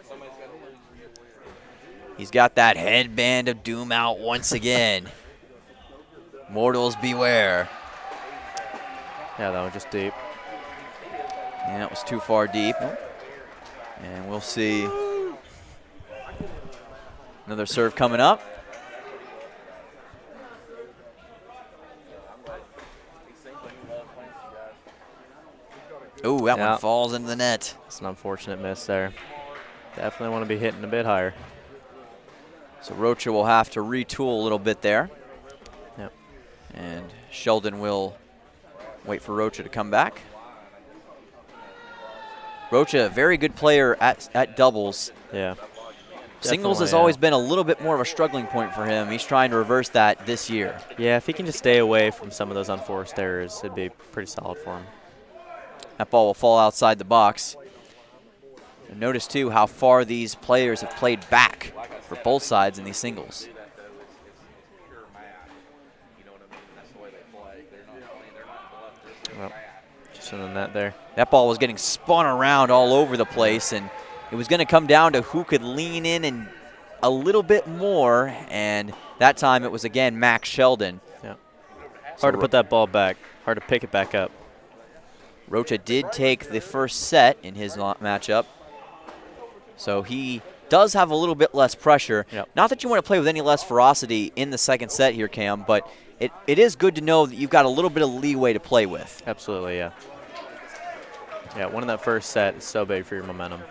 Speaker 1: He's got that headband of doom out once again. Mortals beware.
Speaker 2: Yeah, that one just deep.
Speaker 1: And that was too far deep. And we'll see another serve coming up. Ooh, that one falls into the net.
Speaker 2: It's an unfortunate miss there. Definitely want to be hitting a bit higher.
Speaker 1: So Rocha will have to retool a little bit there.
Speaker 2: Yep.
Speaker 1: And Sheldon will wait for Rocha to come back. Rocha, a very good player at doubles.
Speaker 2: Yeah.
Speaker 1: Singles has always been a little bit more of a struggling point for him. He's trying to reverse that this year.
Speaker 2: Yeah, if he can just stay away from some of those unforced errors, it'd be pretty solid for him.
Speaker 1: That ball will fall outside the box. And notice, too, how far these players have played back for both sides in these singles.
Speaker 2: Well, just in the net there.
Speaker 1: That ball was getting spun around all over the place, and it was going to come down to who could lean in and a little bit more, and that time it was, again, Max Sheldon.
Speaker 2: Yeah. Hard to put that ball back. Hard to pick it back up.
Speaker 1: Rocha did take the first set in his matchup, so he does have a little bit less pressure.
Speaker 2: Yep.
Speaker 1: Not that you want to play with any less ferocity in the second set here, Cam, but it is good to know that you've got a little bit of leeway to play with.
Speaker 2: Absolutely, yeah. Yeah, winning that first set is so big for your momentum.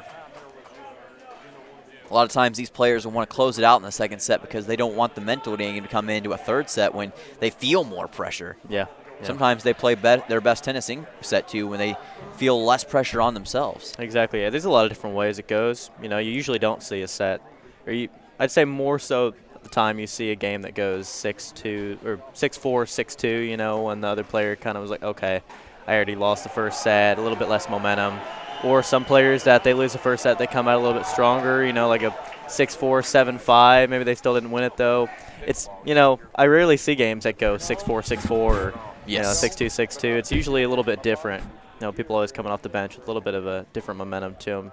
Speaker 1: A lot of times these players will want to close it out in the second set because they don't want the mental game to come into a third set when they feel more pressure.
Speaker 2: Yeah.
Speaker 1: Sometimes they play their best tennising set 2 when they feel less pressure on themselves.
Speaker 2: Exactly. Yeah, there's a lot of different ways it goes. You know, you usually don't see a set, or I'd say more so at the time you see a game that goes 6-2 or 6-4, 6-2. You know, when the other player kind of was like, okay, I already lost the first set, a little bit less momentum. Or some players that they lose the first set, they come out a little bit stronger. You know, like a 6-4, 7-5. Maybe they still didn't win it though. It's, you know, I rarely see games that go 6-4, 6-4 or.
Speaker 1: Yes.
Speaker 2: You know, 6-2, 6-2. It's usually a little bit different You know, people always coming off the bench with a little bit of a different momentum to them.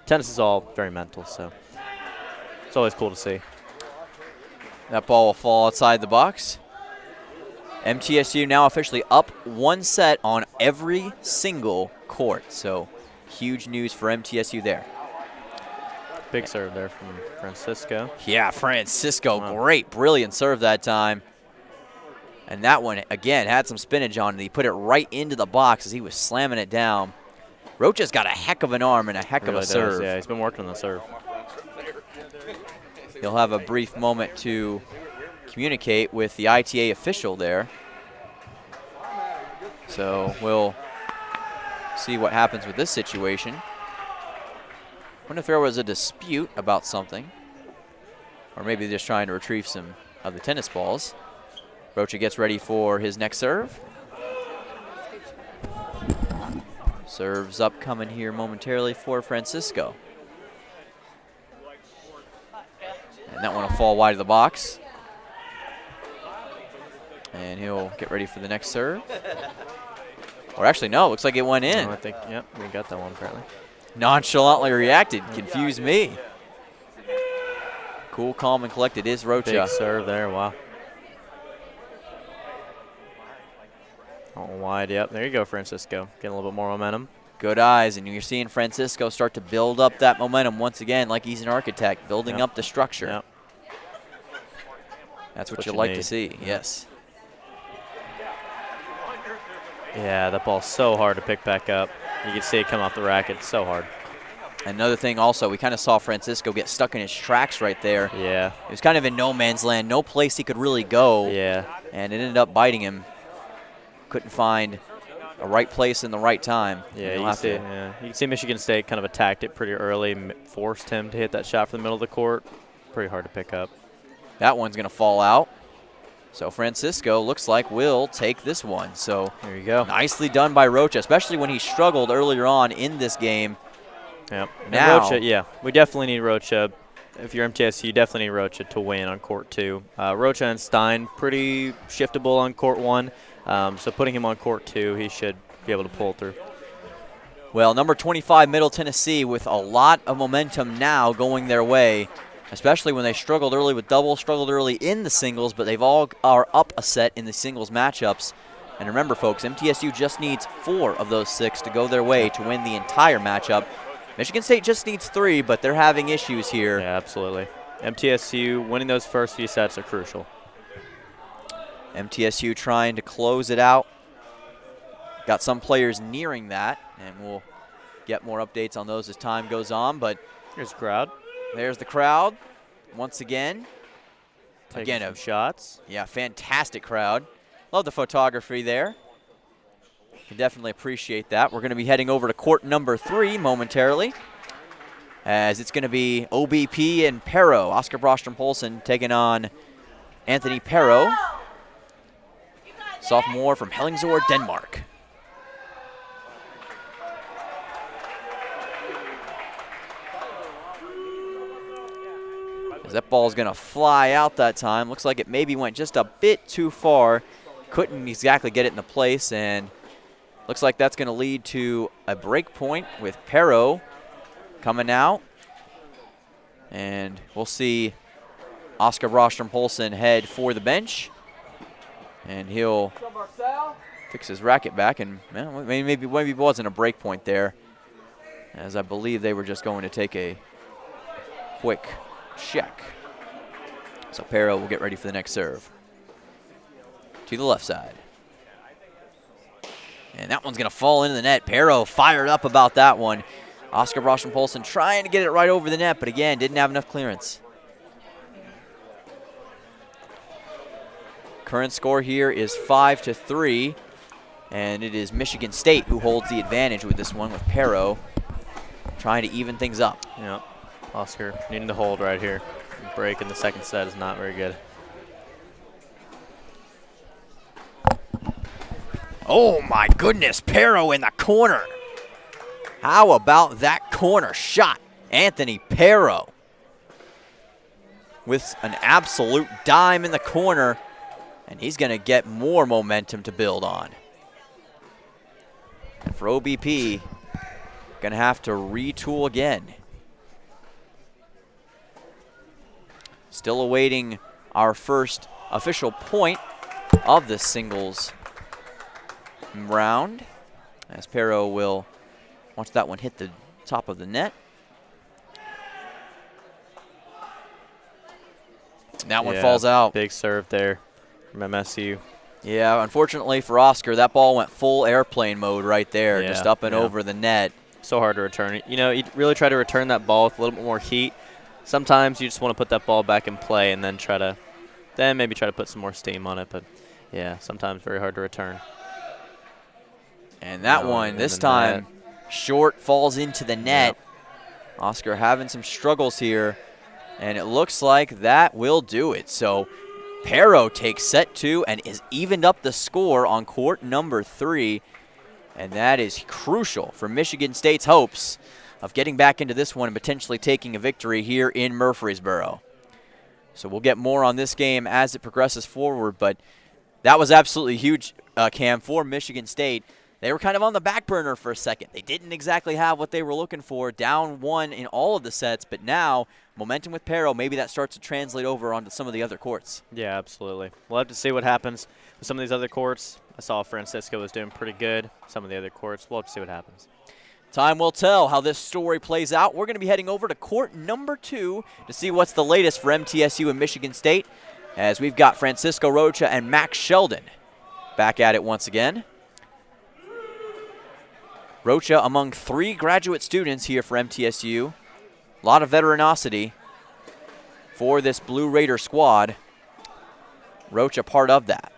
Speaker 2: Tennis is all very mental, so it's always cool to see.
Speaker 1: That ball will fall outside the box. MTSU now officially up 1 set on every single court. So huge news for MTSU there.
Speaker 2: Big serve there from Francisco.
Speaker 1: Yeah, Francisco,
Speaker 2: Wow.
Speaker 1: great, brilliant serve that time. And that one, again, had some spinach on it. He put it right into the box as he was slamming it down. Rocha's got a heck of an arm and a heck of a serve.
Speaker 2: Yeah, he's been working on the serve.
Speaker 1: He'll have a brief moment to communicate with the ITA official there. So we'll see what happens with this situation. Wonder if there was a dispute about something. Or maybe they're just trying to retrieve some of the tennis balls. Rocha gets ready for his next serve. Serves up coming here momentarily for Francisco. And that one will fall wide of the box. And he'll get ready for the next serve. Or actually, no, looks like it went in.
Speaker 2: Oh, I think, yep, we got that one apparently.
Speaker 1: Nonchalantly reacted, confused me. Cool, calm, and collected is Rocha.
Speaker 2: Big serve there, wow. Oh, wide, yep, there you go, Francisco. Getting a little bit more momentum.
Speaker 1: Good eyes, and you're seeing Francisco start to build up that momentum once again, like he's an architect, building up the structure.
Speaker 2: Yep.
Speaker 1: That's what
Speaker 2: What
Speaker 1: you
Speaker 2: you
Speaker 1: like to
Speaker 2: need.
Speaker 1: see, yes.
Speaker 2: Yeah, that ball's so hard to pick back up. You can see it come off the racket. It's so hard.
Speaker 1: Another thing also, we kind of saw Francisco get stuck in his tracks right there.
Speaker 2: Yeah.
Speaker 1: He was kind of in no man's land, no place he could really go.
Speaker 2: Yeah.
Speaker 1: And it ended up biting him. Couldn't find a right place in the right time.
Speaker 2: Yeah, you can see Michigan State kind of attacked it pretty early, forced him to hit that shot from the middle of the court. Pretty hard to pick up.
Speaker 1: That one's going to fall out. So Francisco looks like will take this one. So
Speaker 2: there you go.
Speaker 1: Nicely done by Rocha, especially when he struggled earlier on in this game.
Speaker 2: Yep.
Speaker 1: Now,
Speaker 2: Rocha, yeah, we definitely need Rocha. If you're MTSU, you definitely need Rocha to win on court 2. Rocha and Stein, pretty shiftable on court 1. So putting him on court 2, he should be able to pull through.
Speaker 1: Well, number 25, Middle Tennessee, with a lot of momentum now going their way, especially when they struggled early with doubles, struggled early in the singles, but they've all are up a set in the singles matchups. And remember, folks, MTSU just needs 4 of those 6 to go their way to win the entire matchup. Michigan State just needs 3, but they're having issues here.
Speaker 2: Yeah, absolutely. MTSU winning those first few sets are crucial.
Speaker 1: MTSU trying to close it out. Got some players nearing that, and we'll get more updates on those as time goes on. But
Speaker 2: here's the crowd.
Speaker 1: There's the crowd once again.
Speaker 2: Taking some shots.
Speaker 1: Yeah, fantastic crowd. Love the photography there. Can definitely appreciate that. We're going to be heading over to court number 3 momentarily, as it's going to be OBP and Perro. Oscar Brostrom-Poulsen taking on Anthony Perro, sophomore from Helsingør, Denmark. As that ball's going to fly out that time. Looks like it maybe went just a bit too far. Couldn't exactly get it into place, and looks like that's going to lead to a break point with Perro coming out. And we'll see Oscar Brostrom-Poulsen head for the bench. And he'll fix his racket back, and well, maybe it wasn't a break point there, as I believe they were just going to take a quick check. So Perro will get ready for the next serve. To the left side. And that one's going to fall into the net. Perro fired up about that one. Oscar Brostrom-Poulsen trying to get it right over the net, but again, didn't have enough clearance. Current score here is 5-3, and it is Michigan State who holds the advantage with this one, with Perro trying to even things up.
Speaker 2: Yeah, Oscar needing to hold right here. Break in the second set is not very good.
Speaker 1: Oh my goodness, Perro in the corner. How about that corner shot? Anthony Perro with an absolute dime in the corner, and he's going to get more momentum to build on. And for OBP, going to have to retool again. Still awaiting our first official point of the singles round, as Pero will watch that one hit the top of the net. That one falls out.
Speaker 2: Big serve there from MSU.
Speaker 1: Yeah, unfortunately for Oscar, that ball went full airplane mode right there, just up and over the net.
Speaker 2: So hard to return. You know, you really try to return that ball with a little bit more heat. Sometimes you just want to put that ball back in play and then maybe try to put some more steam on it. But yeah, sometimes very hard to return.
Speaker 1: And that one, this time, short, falls into the net.
Speaker 2: Yep.
Speaker 1: Oscar having some struggles here, and it looks like that will do it. So Pero takes set 2 and is evened up the score on court number 3. And that is crucial for Michigan State's hopes of getting back into this one and potentially taking a victory here in Murfreesboro. So we'll get more on this game as it progresses forward, but that was absolutely huge, Cam, for Michigan State. They were kind of on the back burner for a second. They didn't exactly have what they were looking for, down 1 in all of the sets, but now momentum with Pero, maybe that starts to translate over onto some of the other courts.
Speaker 2: Yeah, absolutely. We'll have to see what happens with some of these other courts. I saw Francisco was doing pretty good. Some of the other courts, we'll have to see what happens.
Speaker 1: Time will tell how this story plays out. We're going to be heading over to court number 2 to see what's the latest for MTSU and Michigan State, as we've got Francisco Rocha and Max Sheldon back at it once again. Rocha among 3 graduate students here for MTSU. A lot of veteranosity for this Blue Raider squad. Rocha part of that.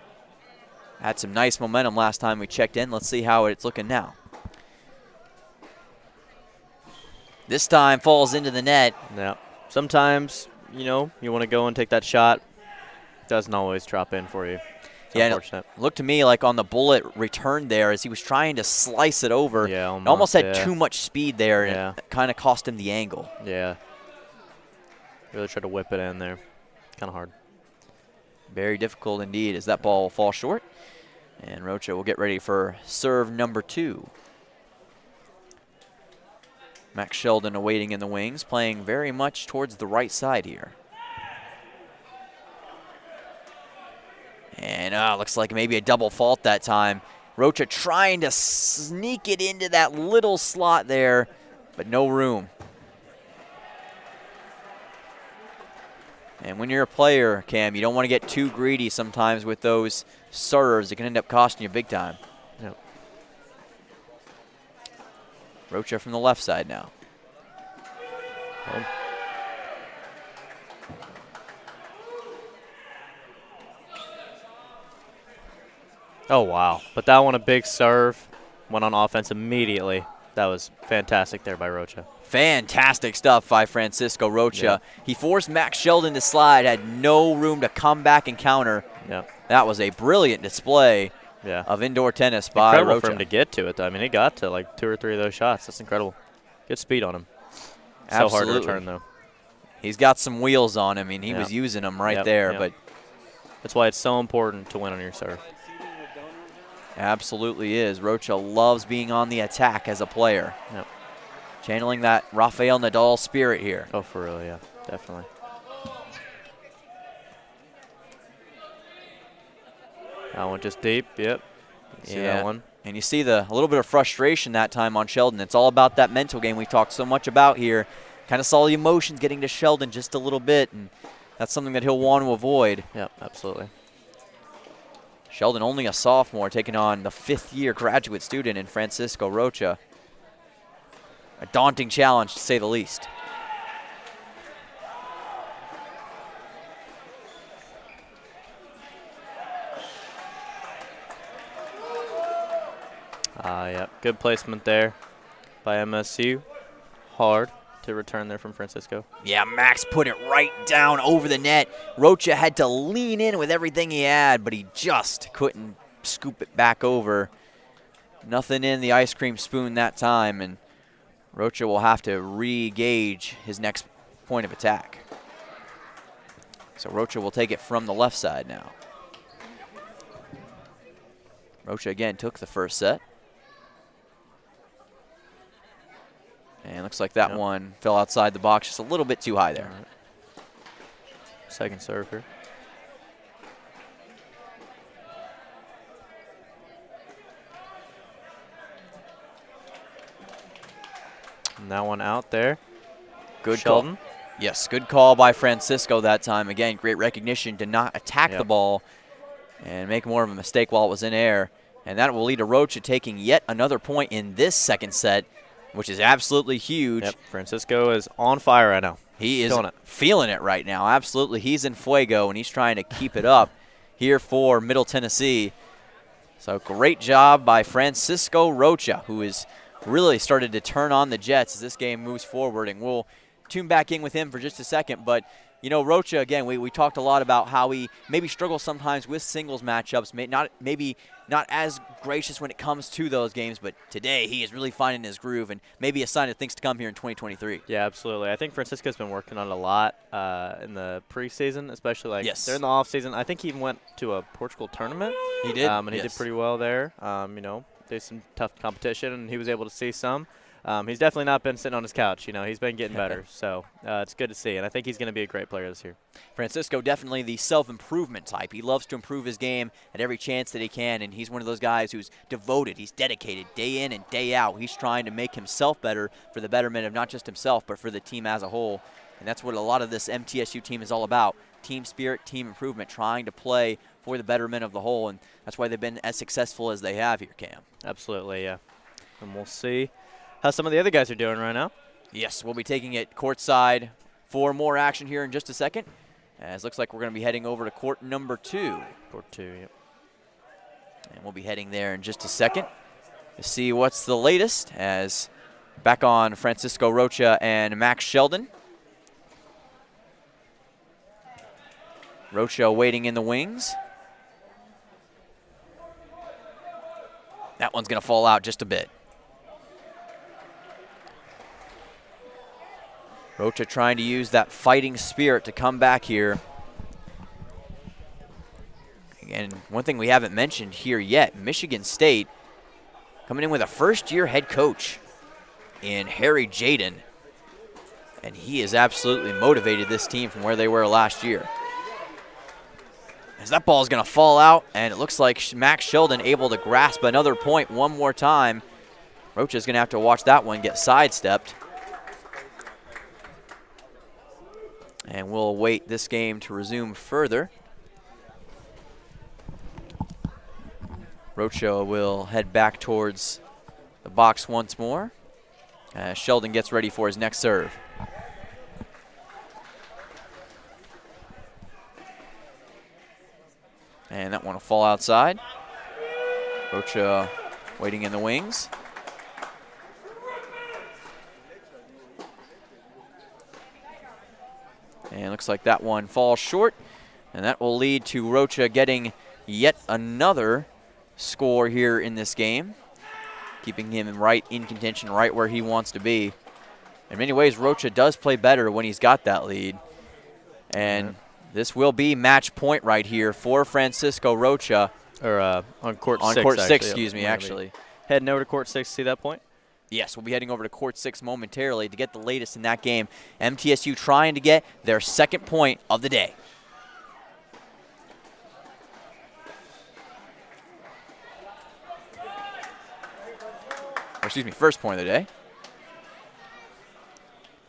Speaker 1: Had some nice momentum last time we checked in. Let's see how it's looking now. This time falls into the net.
Speaker 2: Yeah. Sometimes, you know, you want to go and take that shot. Doesn't always drop in for you.
Speaker 1: Yeah, it looked to me like on the bullet return there as he was trying to slice it over.
Speaker 2: Yeah,
Speaker 1: almost had too much speed there, and it kind of cost him the angle.
Speaker 2: Yeah. Really tried to whip it in there. Kind of hard.
Speaker 1: Very difficult indeed as that ball will fall short. And Rocha will get ready for serve number 2. Max Sheldon awaiting in the wings, playing very much towards the right side here. And looks like maybe a double fault that time. Rocha trying to sneak it into that little slot there, but no room. And when you're a player, Cam, you don't want to get too greedy sometimes with those serves. It can end up costing you big time.
Speaker 2: Yep.
Speaker 1: Rocha from the left side now.
Speaker 2: Oh, wow. But that one, a big serve. Went on offense immediately. That was fantastic there by Rocha.
Speaker 1: Fantastic stuff by Francisco Rocha. Yeah. He forced Max Sheldon to slide, had no room to come back and counter.
Speaker 2: Yep.
Speaker 1: That was a brilliant display of indoor tennis by
Speaker 2: Incredible
Speaker 1: Rocha.
Speaker 2: for him to get to it, though. I mean, he got to like 2 or 3 of those shots. That's incredible. Good speed on him.
Speaker 1: Absolutely.
Speaker 2: So hard to return, though.
Speaker 1: He's got some wheels on him, and he was using them right there. But
Speaker 2: that's why it's so important to win on your serve.
Speaker 1: Absolutely is. Rocha loves being on the attack as a player.
Speaker 2: Yep.
Speaker 1: Channeling that Rafael Nadal spirit here.
Speaker 2: Oh, for real, yeah, definitely. That one just deep, yep. See that one?
Speaker 1: And you see a little bit of frustration that time on Sheldon. It's all about that mental game we talked so much about here. Kind of saw the emotions getting to Sheldon just a little bit, and that's something that he'll want to avoid.
Speaker 2: Yep, absolutely.
Speaker 1: Sheldon only a sophomore, taking on the 5th-year graduate student in Francisco Rocha. A daunting challenge, to say the least.
Speaker 2: Yeah, good placement there by MSU. Hard to return there from Francisco.
Speaker 1: Yeah, Max put it right down over the net. Rocha had to lean in with everything he had, but he just couldn't scoop it back over. Nothing in the ice cream spoon that time, and Rocha will have to re-gauge his next point of attack. So Rocha will take it from the left side now. Rocha again took the first set. And looks like that one fell outside the box just a little bit too high there.
Speaker 2: Right. Second serve here. And that one out there.
Speaker 1: Good
Speaker 2: Sheldon.
Speaker 1: call. Yes, good call by Francisco that time. Again, great recognition to not attack the ball and make more of a mistake while it was in air. And that will lead to Rocha taking yet another point in this second set, which is absolutely huge.
Speaker 2: Yep, Francisco is on fire right now.
Speaker 1: He is feeling it right now. Absolutely. He's in fuego, and he's trying to keep it up here for Middle Tennessee. So great job by Francisco Rocha, who has really started to turn on the Jets as this game moves forward. And we'll tune back in with him for just a second. But, you know, Rocha, again, we talked a lot about how he maybe struggles sometimes with singles matchups, maybe not as gracious when it comes to those games, but today he is really finding his groove and maybe a sign of things to come here in 2023.
Speaker 2: Yeah, absolutely. I think Francisco's been working on it a lot in the preseason, especially during the offseason. I think he even went to a Portugal tournament.
Speaker 1: He did.
Speaker 2: And he did pretty well there. You know, there's some tough competition, and he was able to see some. He's definitely not been sitting on his couch. You know, he's been getting better. So it's good to see, and I think he's going to be a great player this year.
Speaker 1: Francisco, definitely the self-improvement type. He loves to improve his game at every chance that he can, and he's one of those guys who's devoted. He's dedicated day in and day out. He's trying to make himself better for the betterment of not just himself, but for the team as a whole. And that's what a lot of this MTSU team is all about. Team spirit, team improvement, trying to play for the betterment of the whole, and that's why they've been as successful as they have here, Cam.
Speaker 2: Absolutely, yeah. And we'll see how some of the other guys are doing right now.
Speaker 1: Yes, we'll be taking it courtside for more action here in just a second. As looks like we're going to be heading over to court number 2.
Speaker 2: Court 2, yep.
Speaker 1: And we'll be heading there in just a second to see what's the latest. As back on Francisco Rocha and Max Sheldon. Rocha waiting in the wings. That one's going to fall out just a bit. Rocha trying to use that fighting spirit to come back here. Again, one thing we haven't mentioned here yet, Michigan State coming in with a first-year head coach in Harry Jaden. And he has absolutely motivated this team from where they were last year. As that ball is going to fall out, and it looks like Max Sheldon able to grasp another point one more time. Rocha is going to have to watch that one get sidestepped. And we'll await this game to resume further. Rocha will head back towards the box once more as Sheldon gets ready for his next serve. And that one will fall outside. Rocha waiting in the wings. And looks like that one falls short. And that will lead to Rocha getting yet another score here in this game, keeping him right in contention, right where he wants to be. In many ways, Rocha does play better when he's got that lead. And this will be match point right here for Francisco Rocha.
Speaker 2: Or on court 6.
Speaker 1: On court 6,
Speaker 2: actually.
Speaker 1: excuse me, actually.
Speaker 2: Heading over to court 6 to see that point?
Speaker 1: Yes, we'll be heading over to court 6 momentarily to get the latest in that game. MTSU trying to get their second point of the day. Or excuse me, first point of the day.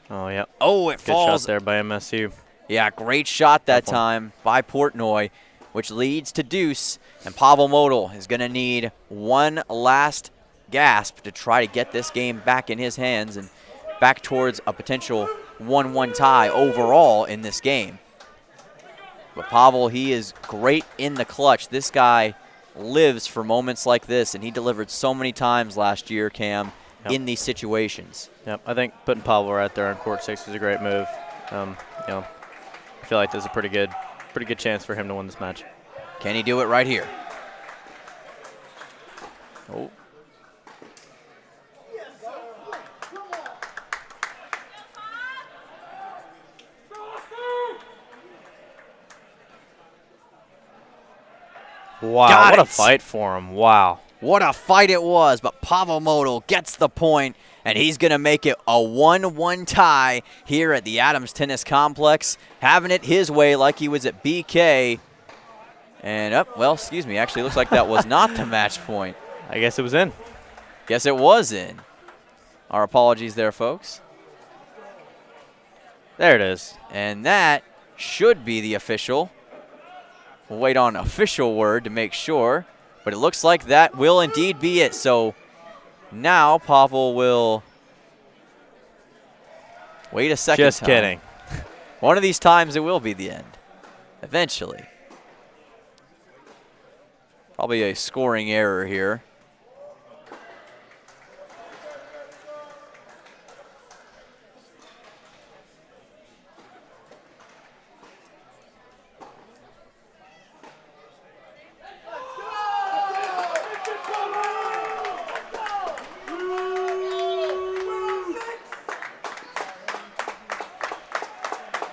Speaker 2: Oh, yeah.
Speaker 1: Oh, it
Speaker 2: Good
Speaker 1: falls.
Speaker 2: shot there by MSU.
Speaker 1: Yeah, great shot that time by Portnoy, which leads to deuce. And Pavel Model is going to need one last gasp to try to get this game back in his hands and back towards a potential 1-1 tie overall in this game. But Pavel, he is great in the clutch. This guy lives for moments like this, and he delivered so many times last year, Cam, in these situations.
Speaker 2: Yep, I think putting Pavel right there on court 6 is a great move. You know, I feel like there's a pretty good chance for him to win this match.
Speaker 1: Can he do it right here? Oh.
Speaker 2: Wow,
Speaker 1: Got
Speaker 2: what
Speaker 1: it.
Speaker 2: a fight for him. Wow.
Speaker 1: What a fight it was, but Pavel Model gets the point, and he's going to make it a 1-1 tie here at the Adams Tennis Complex, having it his way like he was at BK. And, well, excuse me, actually looks like that was not the match point.
Speaker 2: I guess it was in.
Speaker 1: Guess it was in. Our apologies there, folks.
Speaker 2: There it is.
Speaker 1: And that should be the official. We'll wait on official word to make sure. But it looks like that will indeed be it. So now Pavel will wait a second.
Speaker 2: Just kidding.
Speaker 1: One of these times it will be the end. Eventually. Probably a scoring error here.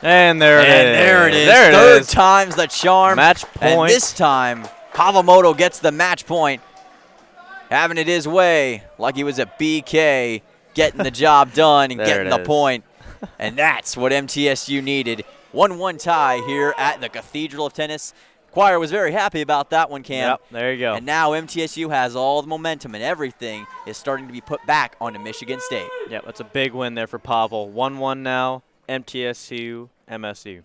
Speaker 2: And there it is.
Speaker 1: There it is.
Speaker 2: There it
Speaker 1: Third
Speaker 2: is.
Speaker 1: time's the charm.
Speaker 2: Match
Speaker 1: And
Speaker 2: point.
Speaker 1: this time, Pavel gets the match point. Having it his way, like he was at BK, getting the job done and
Speaker 2: There
Speaker 1: getting
Speaker 2: it
Speaker 1: the
Speaker 2: is.
Speaker 1: point. And that's what MTSU needed. 1-1 tie here at the Cathedral of Tennis. Choir was very happy about that one, Cam.
Speaker 2: Yep, there you go.
Speaker 1: And now MTSU has all the momentum, and everything is starting to be put back onto Michigan State.
Speaker 2: Yep, that's a big win there for Pavel. 1-1 now, MTSU, MSU.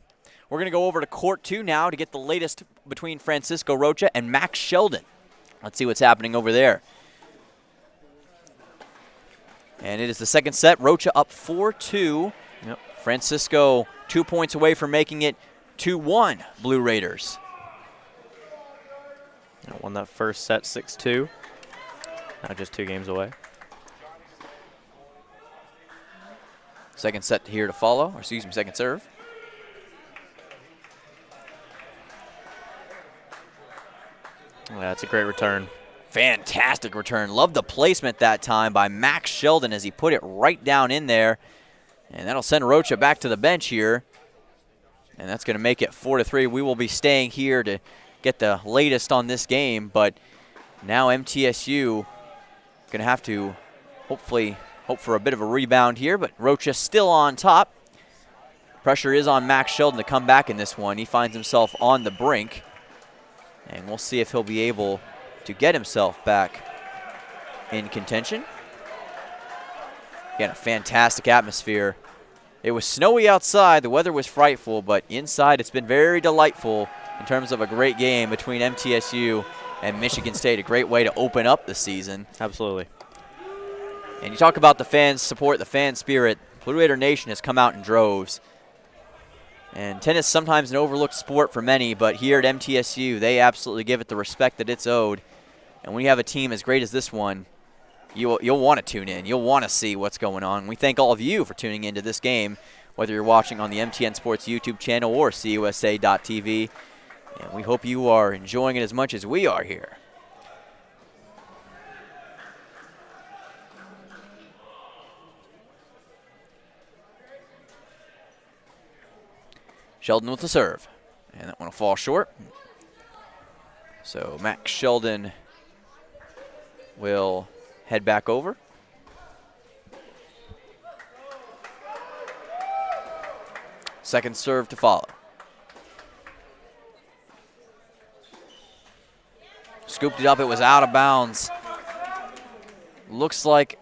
Speaker 1: We're going to go over to Court 2 now to get the latest between Francisco Rocha and Max Sheldon. Let's see what's happening over there. And it is the second set. Rocha up 4-2.
Speaker 2: Yep.
Speaker 1: Francisco 2 points away from making it 2-1 Blue Raiders.
Speaker 2: Won that first set 6-2. Now just 2 games away.
Speaker 1: Second set here to follow, or excuse me, second serve.
Speaker 2: That's a great return.
Speaker 1: Fantastic return. Love the placement that time by Max Sheldon as he put it right down in there. And that'll send Rocha back to the bench here. And that's going to make it 4-3. We will be staying here to get the latest on this game. But now MTSU going to have to hopefully hope for a bit of a rebound here. But Rocha still on top. Pressure is on Max Sheldon to come back in this one. He finds himself on the brink. And we'll see if he'll be able to get himself back in contention. Again, a fantastic atmosphere. It was snowy outside. The weather was frightful, but inside it's been very delightful in terms of a great game between MTSU and Michigan State. A great way to open up the season.
Speaker 2: Absolutely.
Speaker 1: And you talk about the fans' support, the fan spirit. Blue Raider Nation has come out in droves. And tennis is sometimes an overlooked sport for many, but here at MTSU, they absolutely give it the respect that it's owed. And when you have a team as great as this one, you'll want to tune in. You'll want to see what's going on. We thank all of you for tuning into this game, whether you're watching on the MTN Sports YouTube channel or CUSA.tv. And we hope you are enjoying it as much as we are here. Sheldon with the serve. And that one will fall short. So Max Sheldon will head back over. Second serve to follow. Scooped it up. It was out of bounds. Looks like,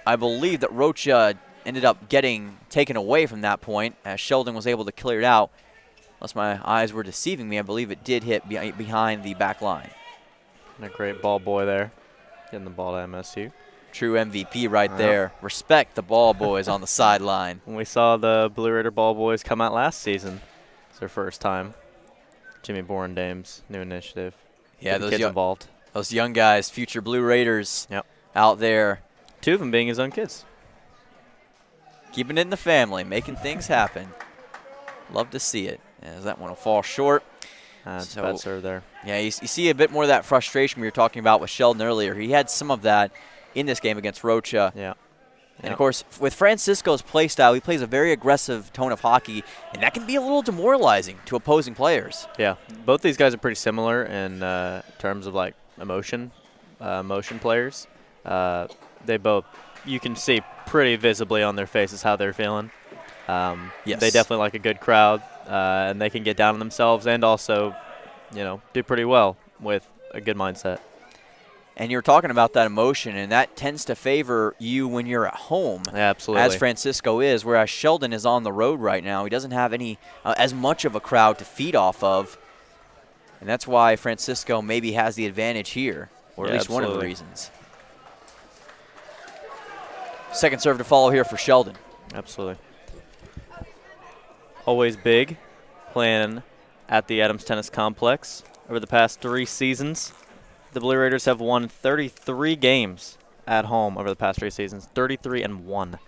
Speaker 1: I believe that Rocha ended up getting taken away from that point as Sheldon was able to clear it out. Unless my eyes were deceiving me, I believe it did hit behind the back line.
Speaker 2: And a great ball boy there. Getting the ball to MSU.
Speaker 1: True MVP right there. Respect the ball boys on the sideline.
Speaker 2: When we saw the Blue Raider ball boys come out last season, it's their first time. Jimmy Borendame's new initiative.
Speaker 1: Yeah,
Speaker 2: Getting kids involved.
Speaker 1: Those young guys, future Blue Raiders
Speaker 2: Yep.
Speaker 1: out there.
Speaker 2: 2 of them being his own kids.
Speaker 1: Keeping it in the family, making things happen. Love to see it. As that one will fall short.
Speaker 2: It's a bad serve there.
Speaker 1: Yeah, you see a bit more of that frustration we were talking about with Sheldon earlier. He had some of that in this game against Rocha.
Speaker 2: Yeah.
Speaker 1: And, of course, with Francisco's play style, he plays a very aggressive tone of hockey, and that can be a little demoralizing to opposing players.
Speaker 2: Yeah. Both these guys are pretty similar in terms of, like, emotion. motion players. They both, you can see pretty visibly on their faces how they're feeling.
Speaker 1: Yes.
Speaker 2: They definitely like a good crowd, and they can get down on themselves and also, do pretty well with a good mindset.
Speaker 1: And you're talking about that emotion, and that tends to favor you when you're at home.
Speaker 2: Absolutely.
Speaker 1: As Francisco is, whereas Sheldon is on the road right now. He doesn't have any as much of a crowd to feed off of, and that's why Francisco maybe has the advantage here, or at least one of the reasons. Second serve to follow here for Sheldon.
Speaker 2: Absolutely. Always big, playing at the Adams Tennis Complex. Over the past 3 seasons, the Blue Raiders have won 33 games at home over the past 3 seasons, 33-1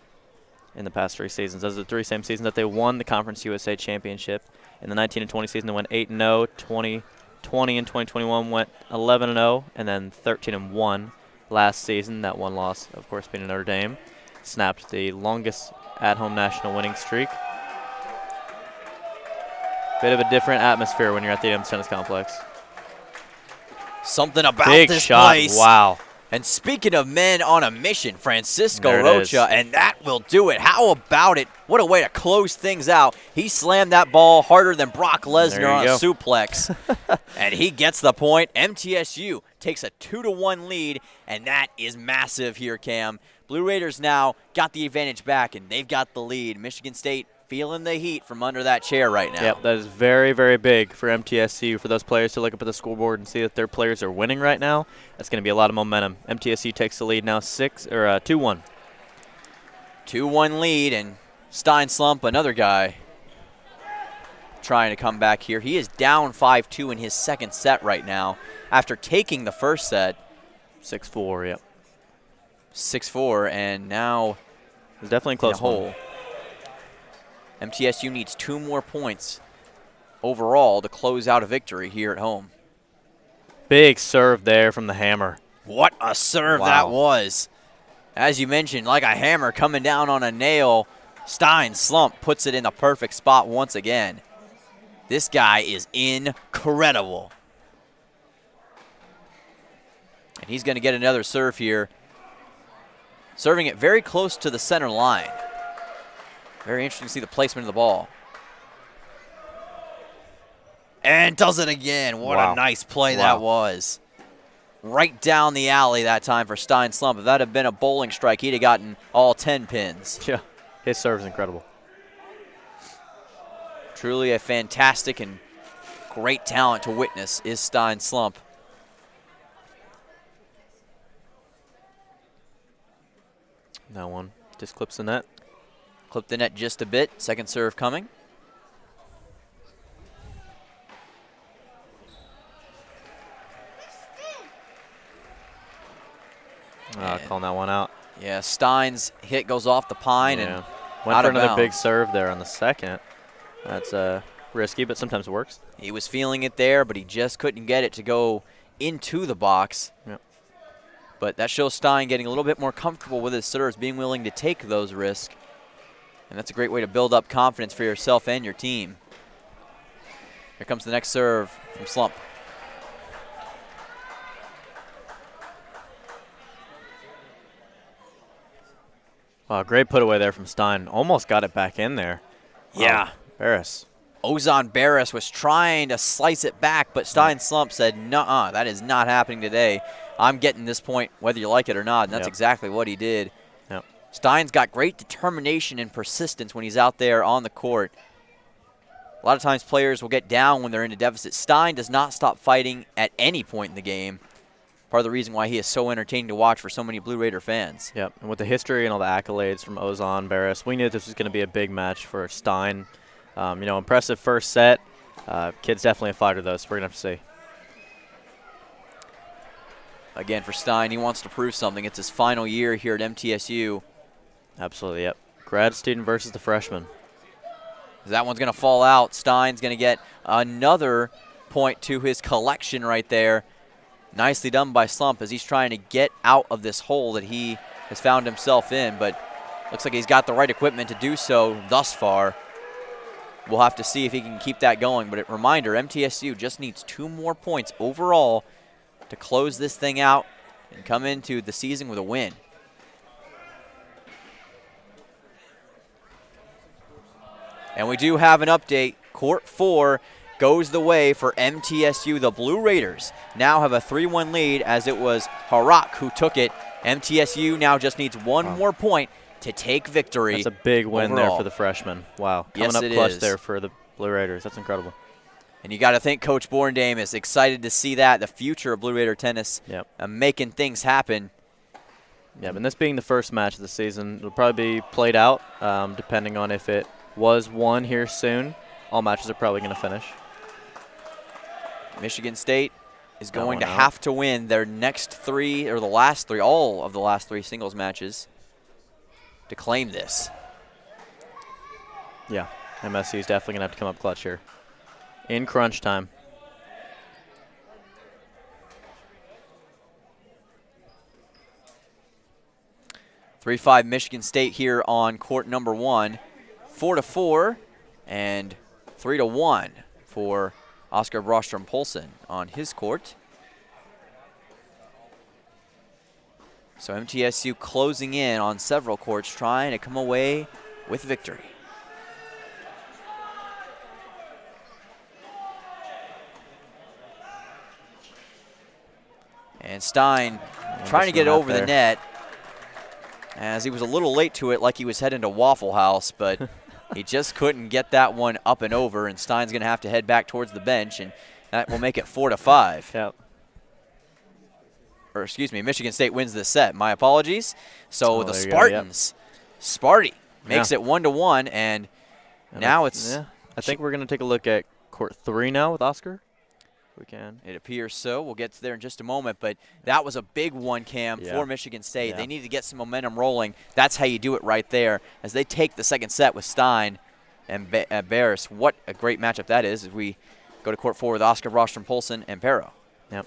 Speaker 2: in the past 3 seasons. Those are the 3 same seasons that they won the Conference USA Championship. In the 19 and 20 season, they went 8-0. 2020 and 2021 went 11-0, and then 13-1 last season. That one loss, of course, being Notre Dame, snapped the longest at-home national winning streak. Bit of a different atmosphere when you're at the Adams Tennis Complex.
Speaker 1: Something about
Speaker 2: Big
Speaker 1: this
Speaker 2: shot.
Speaker 1: place.
Speaker 2: Wow.
Speaker 1: And speaking of men on a mission, Francisco
Speaker 2: There it
Speaker 1: Rocha,
Speaker 2: is.
Speaker 1: and that will do it. How about it? What a way to close things out. He slammed that ball harder than Brock Lesnar on a suplex, and he gets the point. MTSU takes a 2-1 lead, and that is massive here, Cam. Blue Raiders now got the advantage back, and they've got the lead. Michigan State feeling the heat from under that chair right now.
Speaker 2: Yep, that is very, very big for MTSU, for those players to look up at the scoreboard and see that their players are winning right now. That's going to be a lot of momentum. MTSU takes the lead now 2-1.
Speaker 1: 2-1 lead, and Stein Slump, another guy, trying to come back here. He is down 5-2 in his second set right now after taking the first set.
Speaker 2: 6-4, yep.
Speaker 1: 6-4, and now
Speaker 2: It's definitely a close
Speaker 1: hole. MTSU needs 2 more points overall to close out a victory here at home.
Speaker 2: Big serve there from the hammer.
Speaker 1: What a serve that was. As you mentioned, like a hammer coming down on a nail, Stein Slump puts it in the perfect spot once again. This guy is incredible. And he's going to get another serve here. Serving it very close to the center line. Very interesting to see the placement of the ball. And does it again. What a nice play that was. Right down the alley that time for Stein Slump. If that had been a bowling strike, he'd have gotten all 10 pins.
Speaker 2: Yeah, his serve is incredible.
Speaker 1: Truly a fantastic and great talent to witness is Stein Slump.
Speaker 2: That one just clips the net.
Speaker 1: Clip the net just a bit. Second serve coming.
Speaker 2: Calling that one out.
Speaker 1: Yeah, Stein's hit goes off the pine and
Speaker 2: went
Speaker 1: out
Speaker 2: for
Speaker 1: of
Speaker 2: another
Speaker 1: bounds.
Speaker 2: big serve there on the second. That's risky, but sometimes it works.
Speaker 1: He was feeling it there, but he just couldn't get it to go into the box.
Speaker 2: Yep.
Speaker 1: But that shows Stein getting a little bit more comfortable with his serves, being willing to take those risks. And that's a great way to build up confidence for yourself and your team. Here comes the next serve from Slump.
Speaker 2: Wow, great put away there from Stein. Almost got it back in there.
Speaker 1: Yeah.
Speaker 2: Barris.
Speaker 1: Ozan Barris was trying to slice it back, but Stein Slump said, nuh-uh, that is not happening today. I'm getting this point whether you like it or not, and that's exactly what he did.
Speaker 2: Yep.
Speaker 1: Stein's got great determination and persistence when he's out there on the court. A lot of times players will get down when they're in a deficit. Stein does not stop fighting at any point in the game. Part of the reason why he is so entertaining to watch for so many Blue Raider fans.
Speaker 2: Yep, and with the history and all the accolades from Ozan Barris, we knew this was going to be a big match for Stein. Impressive first set. Kid's definitely a fighter, though, so we're going to have to see.
Speaker 1: Again, for Stein, he wants to prove something. It's his final year here at MTSU.
Speaker 2: Absolutely, yep. Grad student versus the freshman.
Speaker 1: That one's going to fall out. Stein's going to get another point to his collection right there. Nicely done by Slump as he's trying to get out of this hole that he has found himself in, but looks like he's got the right equipment to do so thus far. We'll have to see if he can keep that going, but a reminder, MTSU just needs 2 more points overall to close this thing out and come into the season with a win. And we do have an update. Court 4 goes the way for MTSU. The Blue Raiders now have a 3-1 lead, as it was Harak who took it. MTSU now just needs one more point to take victory.
Speaker 2: That's a big win
Speaker 1: overall.
Speaker 2: there for the freshmen. Wow. Coming
Speaker 1: Yes,
Speaker 2: up
Speaker 1: it
Speaker 2: clutch
Speaker 1: is.
Speaker 2: there for the Blue Raiders. That's incredible.
Speaker 1: And you got to think Coach Borndame is excited to see that, the future of Blue Raider tennis, making things happen.
Speaker 2: Yeah, and this being the first match of the season, it'll probably be played out depending on if it was won here soon. All matches are probably going to finish.
Speaker 1: Michigan State is going to
Speaker 2: out.
Speaker 1: have to win their next 3, or the last 3, all of the last 3 singles matches to claim this.
Speaker 2: Yeah, MSU is definitely going to have to come up clutch here in crunch time.
Speaker 1: (3-5) Michigan State here on court number 1. 4-4 and 3-1 for Oscar Brostrom-Poulsen on his court. So MTSU closing in on several courts, trying to come away with victory. And Stein trying to get it over the net, as he was a little late to it, like he was heading to Waffle House, but he just couldn't get that one up and over, and Stein's going to have to head back towards the bench, and that will make it 4-5.
Speaker 2: Yep.
Speaker 1: Or excuse me, Michigan State wins this set. My apologies. So the
Speaker 2: there you go,
Speaker 1: Spartans, Sparty makes it 1-1, and now it's.
Speaker 2: Yeah, I think we're going to take a look at court 3 now with Oscar. If we can.
Speaker 1: It appears so. We'll get to there in just a moment, but that was a big one, Cam, for Michigan State. They need to get some momentum rolling. That's how you do it right there, as they take the second set with Stein and Barris. What a great matchup that is as we go to court 4 with Oscar Brostrom-Poulsen and Perro.
Speaker 2: Yep.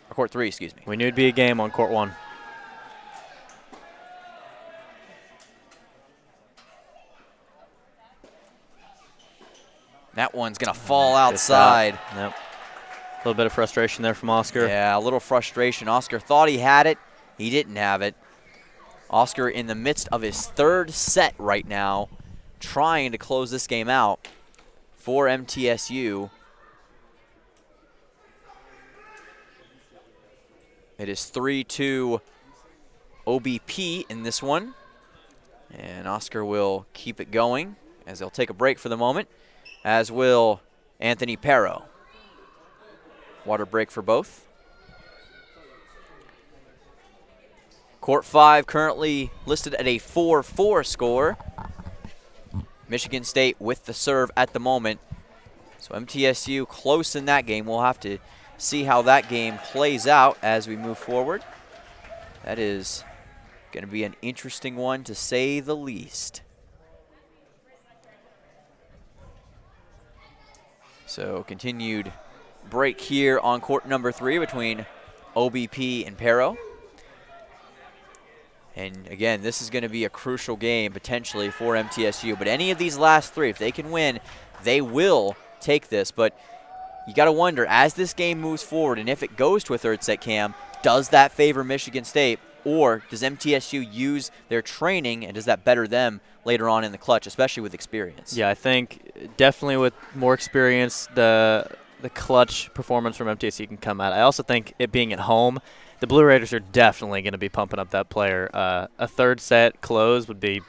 Speaker 1: Or court 3, excuse me.
Speaker 2: We knew it'd be a game on court 1.
Speaker 1: That one's going to fall outside.
Speaker 2: Yep. A little bit of frustration there from Oscar.
Speaker 1: Yeah, a little frustration. Oscar thought he had it. He didn't have it. Oscar in the midst of his 3rd set right now, trying to close this game out for MTSU. It is 3-2 OBP in this one. And Oscar will keep it going as they'll take a break for the moment, as will Anthony Perro. Water break for both. Court 5 currently listed at a 4-4 score. Michigan State with the serve at the moment. So MTSU close in that game. We'll have to see how that game plays out as we move forward. That is going to be an interesting one, to say the least. So continued break here on court number 3 between OBP and Perro. And again, this is going to be a crucial game potentially for MTSU. But any of these last 3, if they can win, they will take this. But you got to wonder, as this game moves forward, and if it goes to a 3rd set, Cam, does that favor Michigan State? Or does MTSU use their training, and does that better them later on in the clutch, especially with experience?
Speaker 2: Yeah, I think definitely with more experience, the clutch performance from MTSU can come out. I also think it being at home, the Blue Raiders are definitely going to be pumping up that player. A 3rd set close would be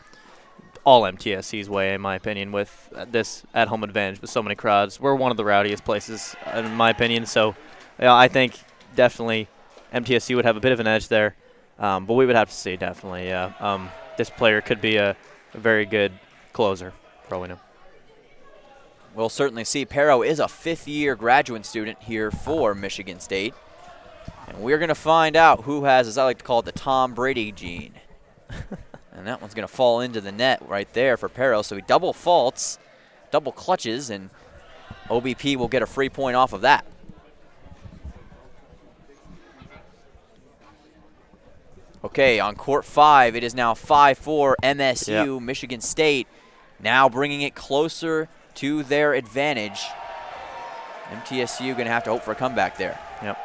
Speaker 2: all MTSU's way, in my opinion, with this at-home advantage with so many crowds. We're one of the rowdiest places, in my opinion. So I think definitely MTSU would have a bit of an edge there. But we would have to see, definitely. This player could be a very good closer, for all we know.
Speaker 1: We'll certainly see. Perro is a 5th-year graduate student here for Michigan State. And we're going to find out who has, as I like to call it, the Tom Brady gene. And that one's going to fall into the net right there for Perro. So he double faults, double clutches, and OBP will get a free point off of that. Okay, on court 5, it is now 5-4 MSU. Michigan State now bringing it closer to their advantage. MTSU going to have to hope for a comeback there.
Speaker 2: Yep.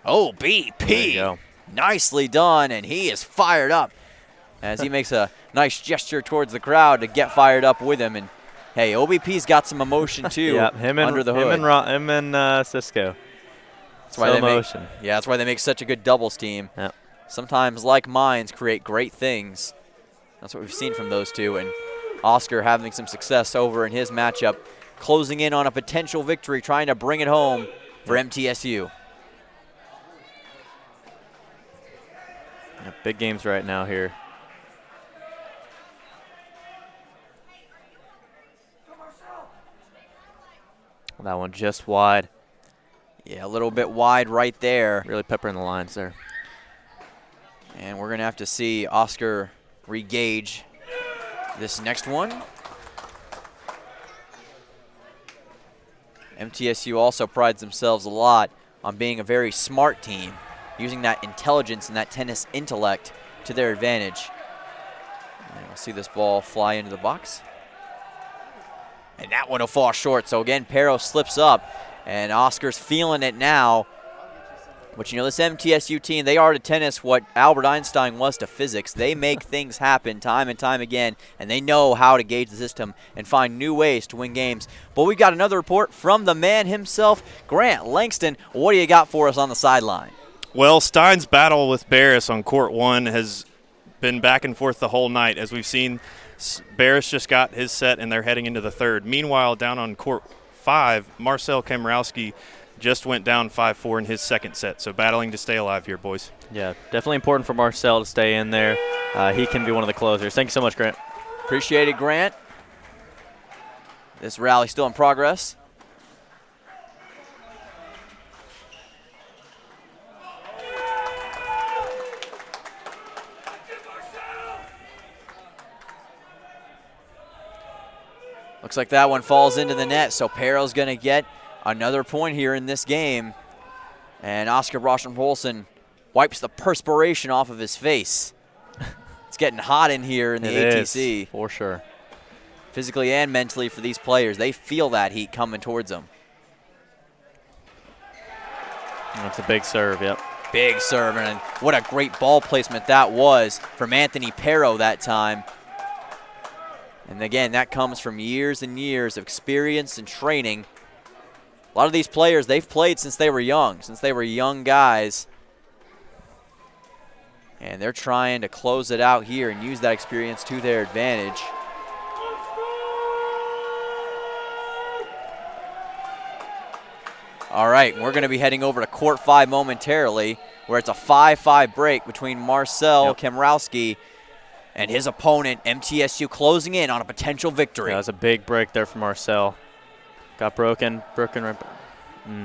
Speaker 1: Oh,
Speaker 2: There you
Speaker 1: BP.
Speaker 2: go.
Speaker 1: Nicely done, and he is fired up as he makes a nice gesture towards the crowd to get fired up with him. And, hey, OBP's got some emotion, too,
Speaker 2: Yep, him and
Speaker 1: under the hood.
Speaker 2: him and Cisco.
Speaker 1: That's why
Speaker 2: So
Speaker 1: they make,
Speaker 2: emotion.
Speaker 1: yeah, that's why they make such a good doubles team.
Speaker 2: Yep.
Speaker 1: Sometimes like minds create great things. That's what we've seen from those two. And Oscar having some success over in his matchup, closing in on a potential victory, trying to bring it home for MTSU.
Speaker 2: Yeah, big games right now here. That one just wide.
Speaker 1: Yeah, a little bit wide right there.
Speaker 2: Really peppering the lines there.
Speaker 1: And we're going to have to see Oscar re-gauge this next one. MTSU also prides themselves a lot on being a very smart team, using that intelligence and that tennis intellect to their advantage. And we'll see this ball fly into the box. And that one will fall short. So again, Pero slips up, and Oscar's feeling it now. But, you know, this MTSU team, they are to tennis what Albert Einstein was to physics. They make things happen time and time again, and they know how to gauge the system and find new ways to win games. But we got another report from the man himself, Grant Langston. What do you got for us on the sideline?
Speaker 3: Well, Stein's battle with Barris on court 1 has been back and forth the whole night. As we've seen, Barris just got his set, and they're heading into the third. Meanwhile, down on court 5, Marcel Kamrowski just went down 5-4 in his second set. So battling to stay alive here, boys.
Speaker 2: Yeah, definitely important for Marcel to stay in there. He can be one of the closers. Thank you so much, Grant.
Speaker 1: Appreciate it, Grant. This rally still in progress. Looks like that one falls into the net, so Pero's going to get another point here in this game. And Oscar Brosham-Polson wipes the perspiration off of his face. It's getting hot in here in the ATC.
Speaker 2: Is, for sure.
Speaker 1: Physically and mentally for these players. They feel that heat coming towards them.
Speaker 2: That's a big serve, yep.
Speaker 1: Big serve, and what a great ball placement that was from Anthony Pero that time. And again, that comes from years and years of experience and training. A lot of these players, they've played since they were young guys. And they're trying to close it out here and use that experience to their advantage. All right, we're going to be heading over to court 5 momentarily, where it's a 5-5 break between Marcel Kamrowski and his opponent, MTSU, closing in on a potential victory.
Speaker 2: Yeah, that was a big break there for Marcel. Got broken right.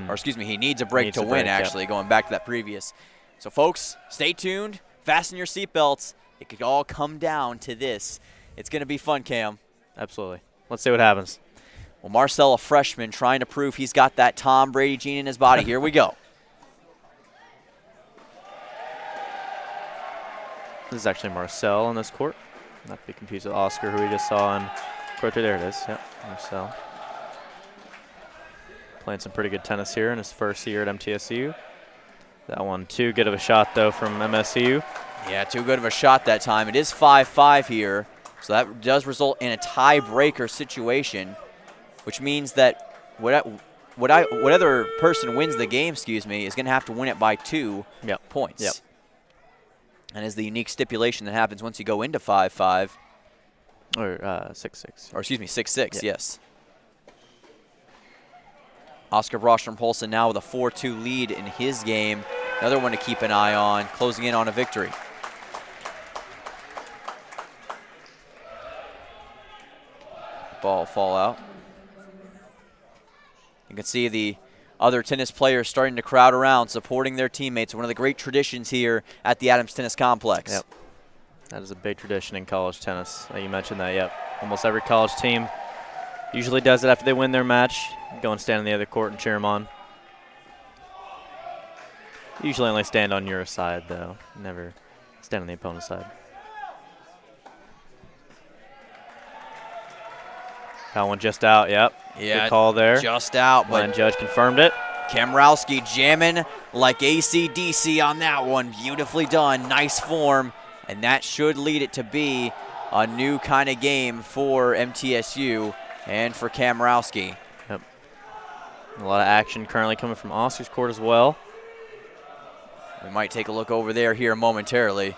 Speaker 1: Or excuse me, he needs a break to win, actually, going back to that previous. So, folks, stay tuned. Fasten your seatbelts. It could all come down to this. It's going to be fun, Cam.
Speaker 2: Absolutely. Let's see what happens.
Speaker 1: Well, Marcel, a freshman, trying to prove he's got that Tom Brady gene in his body. Here we go.
Speaker 2: This is actually Marcel on this court. Not to be confused with Oscar, who we just saw on court 2. There it is. Yep, Marcel. Playing some pretty good tennis here in his first year at MTSU. That one too good of a shot, though, from MSU. Yeah,
Speaker 1: too good of a shot that time. It is 5-5 here, so that does result in a tiebreaker situation, which means that whatever person wins the game, is going to have to win it by 2 points.
Speaker 2: Yep.
Speaker 1: And is the unique stipulation that happens once you go into 5-5.
Speaker 2: Or 6-6.
Speaker 1: Or excuse me, 6-6, yes. Oscar Brosham-Polson now with a 4-2 lead in his game. Another one to keep an eye on, closing in on a victory. Ball fall out. You can see the other tennis players starting to crowd around, supporting their teammates. One of the great traditions here at the Adams Tennis Complex.
Speaker 2: Yep. That is a big tradition in college tennis. You mentioned that, yep. Almost every college team usually does it after they win their match. Go and stand on the other court and cheer them on. Usually only stand on your side, though. Never stand on the opponent's side. That one just out, yep.
Speaker 1: Yeah,
Speaker 2: good call there.
Speaker 1: Just out.
Speaker 2: Line judge confirmed it.
Speaker 1: Kamrowski jamming like AC/DC on that one. Beautifully done, nice form, and that should lead it to be a new kind of game for MTSU and for Kamrowski.
Speaker 2: Yep. A lot of action currently coming from Oscar's court as well.
Speaker 1: We might take a look over there here momentarily.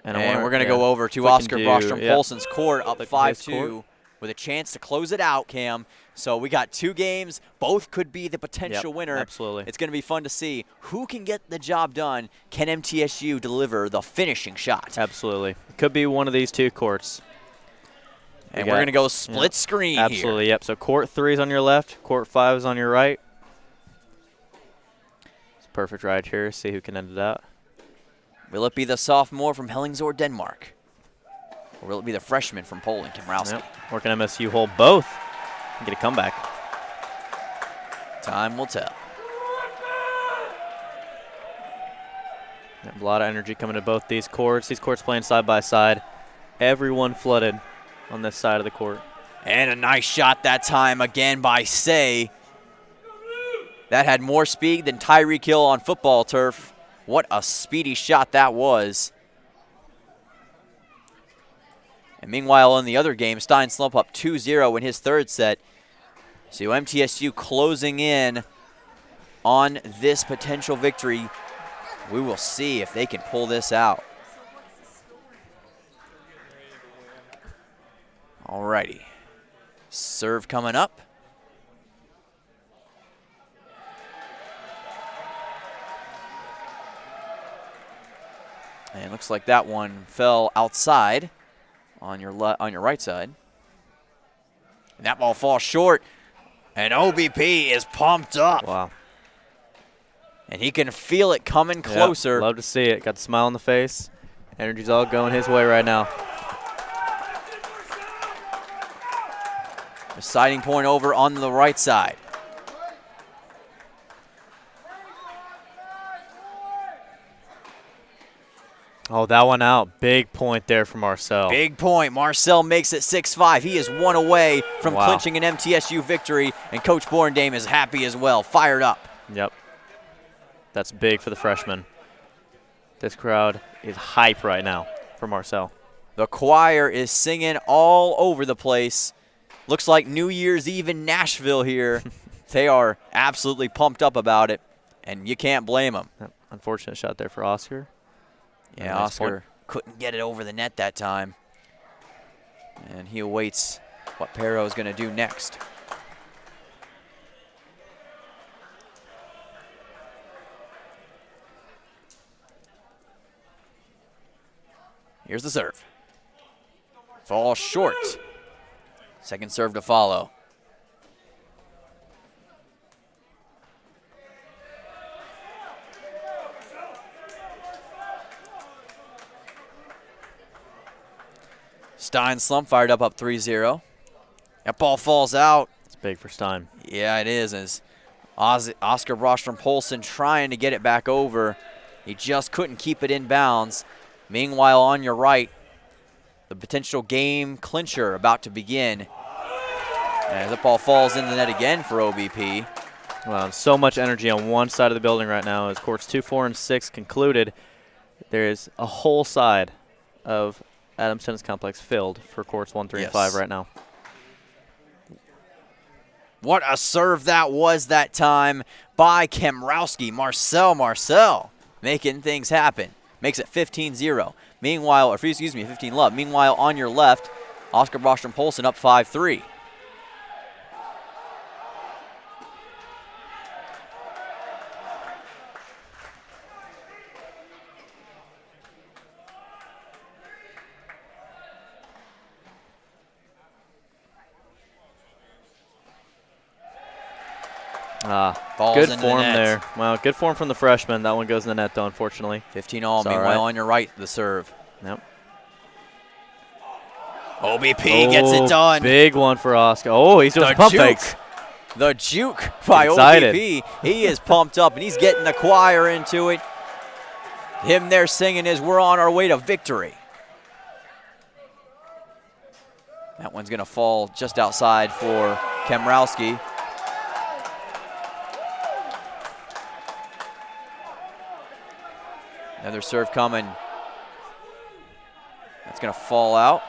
Speaker 1: And we're going to
Speaker 2: yeah,
Speaker 1: go over to Oscar Brostrom-Polson's court, up
Speaker 2: Click his
Speaker 1: 5-2,
Speaker 2: court.
Speaker 1: with a chance to close it out, Cam. So we got 2 games. Both could be the potential winner.
Speaker 2: Absolutely.
Speaker 1: It's going to be fun to see who can get the job done. Can MTSU deliver the finishing shot?
Speaker 2: Absolutely. Could be one of these 2 courts.
Speaker 1: And we're going to go split screen here.
Speaker 2: Absolutely, yep. So court 3 is on your left, court 5 is on your right. It's a perfect ride here. See who can end it out.
Speaker 1: Will it be the sophomore from Hellingsor, Denmark? Or will it be the freshman from Poland, Kamrowski?
Speaker 2: Yep. Or can MSU hold both and get a comeback?
Speaker 1: Time will tell.
Speaker 2: Yep, a lot of energy coming to both these courts. These courts playing side by side. Everyone flooded on this side of the court.
Speaker 1: And a nice shot that time again by Say. That had more speed than Tyreek Hill on football turf. What a speedy shot that was. And meanwhile, in the other game, Stein Slump up 2-0 in his 3rd set. So MTSU closing in on this potential victory. We will see if they can pull this out. Alrighty. Serve coming up. And it looks like that one fell outside on your right side. And that ball falls short. And OBP is pumped up.
Speaker 2: Wow.
Speaker 1: And he can feel it coming closer.
Speaker 2: Yep, love to see it. Got the smile on the face. Energy's all going his way right now.
Speaker 1: Deciding point over on the right side.
Speaker 2: Oh, that one out. Big point there for Marcel.
Speaker 1: Big point. Marcel makes it 6-5. He is 1 away from clinching an MTSU victory, and Coach Borndame is happy as well, fired up.
Speaker 2: Yep. That's big for the freshman. This crowd is hype right now for Marcel.
Speaker 1: The choir is singing all over the place. Looks like New Year's Eve in Nashville here. They are absolutely pumped up about it, and you can't blame them.
Speaker 2: Yep. Unfortunate shot there for Oscar.
Speaker 1: Yeah,
Speaker 2: nice
Speaker 1: Oscar couldn't get it over the net that time. And he awaits what Pero is going to do next. Here's the serve. Falls short. Second serve to follow. Stein Slump fired up 3-0. That ball falls out.
Speaker 2: It's big for Stein.
Speaker 1: Yeah, it is. As Oscar Brostrom-Polson trying to get it back over. He just couldn't keep it in bounds. Meanwhile, on your right, the potential game clincher about to begin. As the ball falls in the net again for OBP.
Speaker 2: Wow, so much energy on one side of the building right now. As courts 2, 4, and 6 concluded, there is a whole side of Adams Tennis Complex filled for courts 1, 3, and 5 right now.
Speaker 1: What a serve that was that time by Kamrowski. Marcel making things happen. Makes it 15-0. Meanwhile, or excuse me, 15-love. Meanwhile, on your left, Oscar Brostrom-Polson up 5-3.
Speaker 2: Good form there. Wow, good form from the freshman. That one goes in the net, though, unfortunately.
Speaker 1: 15-all. Meanwhile, on your right, the serve.
Speaker 2: Yep.
Speaker 1: OBP gets it done.
Speaker 2: Big one for Oscar. Oh, he's doing pump fakes.
Speaker 1: The juke by OBP. He is pumped up, and he's getting the choir into it. Him there singing is "We're on our way to victory." That one's going to fall just outside for Kamrowski. Another serve coming. That's going to fall out.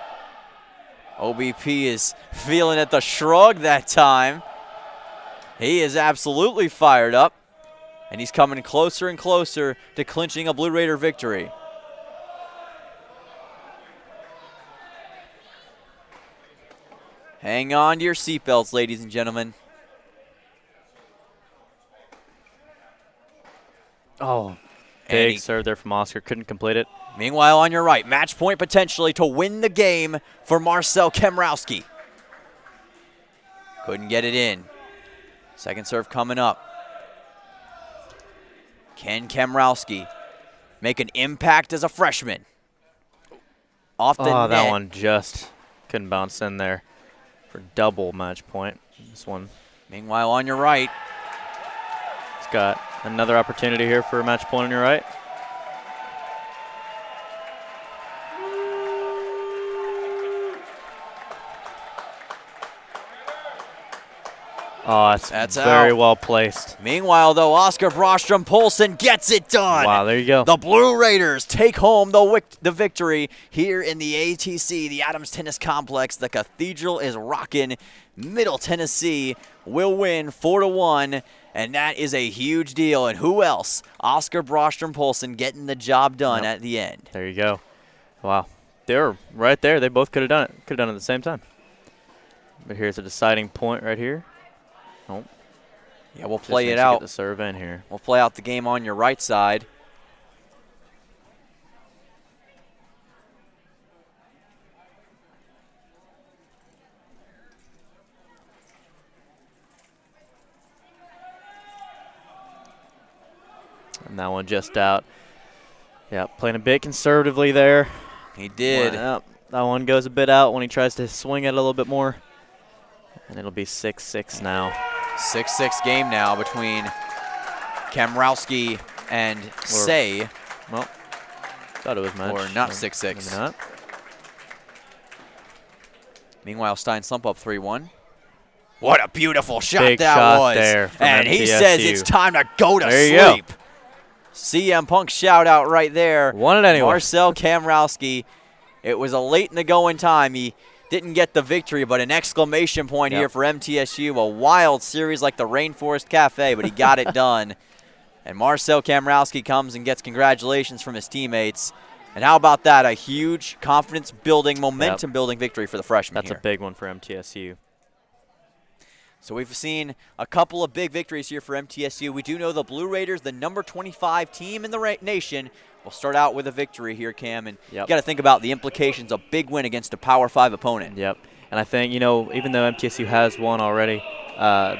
Speaker 1: OBP is feeling it the shrug that time. He is absolutely fired up, and he's coming closer and closer to clinching a Blue Raider victory. Hang on to your seatbelts, ladies and gentlemen.
Speaker 2: Oh,
Speaker 1: And
Speaker 2: big serve there from Oscar. Couldn't complete it.
Speaker 1: Meanwhile, on your right, match point potentially to win the game for Marcel Kemrowski. Couldn't get it in. Second serve coming up. Can Kemrowski make an impact as a freshman? Off the net.
Speaker 2: That one just couldn't bounce in there for double match point. This one.
Speaker 1: Meanwhile, on your right,
Speaker 2: It's got another opportunity here for a match point on your right. Oh, that's very
Speaker 1: out.
Speaker 2: well placed.
Speaker 1: Meanwhile, though, Oscar Brostrom Poulsen gets it done.
Speaker 2: Wow, there you go.
Speaker 1: The Blue Raiders take home the victory here in the ATC, the Adams Tennis Complex. The Cathedral is rocking. Middle Tennessee will win 4-1, and that is a huge deal. And who else? Oscar Brostrom Poulsen getting the job done at the end.
Speaker 2: There you go. Wow. They're right there. They both could have done it. Could have done it at the same time. But here's a deciding point right here. Nope.
Speaker 1: Yeah, we'll
Speaker 2: Just
Speaker 1: play
Speaker 2: needs
Speaker 1: it
Speaker 2: to
Speaker 1: out.
Speaker 2: Get the serve in here.
Speaker 1: We'll play out the game on your right side.
Speaker 2: And that one just out. Yeah, playing a bit conservatively there.
Speaker 1: He did.
Speaker 2: That one goes a bit out when he tries to swing it a little bit more. And it'll be 6-6 now.
Speaker 1: 6-6 game now between Kemrowski and Say.
Speaker 2: Well, thought it was match.
Speaker 1: Or not 6-6.
Speaker 2: Maybe not.
Speaker 1: Meanwhile, Stein Slump up 3-1. What a beautiful shot
Speaker 2: Big
Speaker 1: that
Speaker 2: shot
Speaker 1: was.
Speaker 2: there from
Speaker 1: And he
Speaker 2: MTSU.
Speaker 1: says it's time to go to
Speaker 2: There you go.
Speaker 1: sleep. CM Punk shout out right there.
Speaker 2: Won it anyway.
Speaker 1: Marcel Kemrowski. It was a late in the going time. He didn't get the victory, but an exclamation point here for MTSU. A wild series like the Rainforest Cafe, but he got it done. And Marcel Kemrowski comes and gets congratulations from his teammates. And how about that? A huge confidence-building, momentum-building victory for the freshman
Speaker 2: That's a big one for MTSU.
Speaker 1: So we've seen a couple of big victories here for MTSU. We do know the Blue Raiders, the number 25 team in the nation, will start out with a victory here, Cam. And you got to think about the implications of a big win against a Power 5 opponent.
Speaker 2: Yep. And I think, you know, even though MTSU has won already,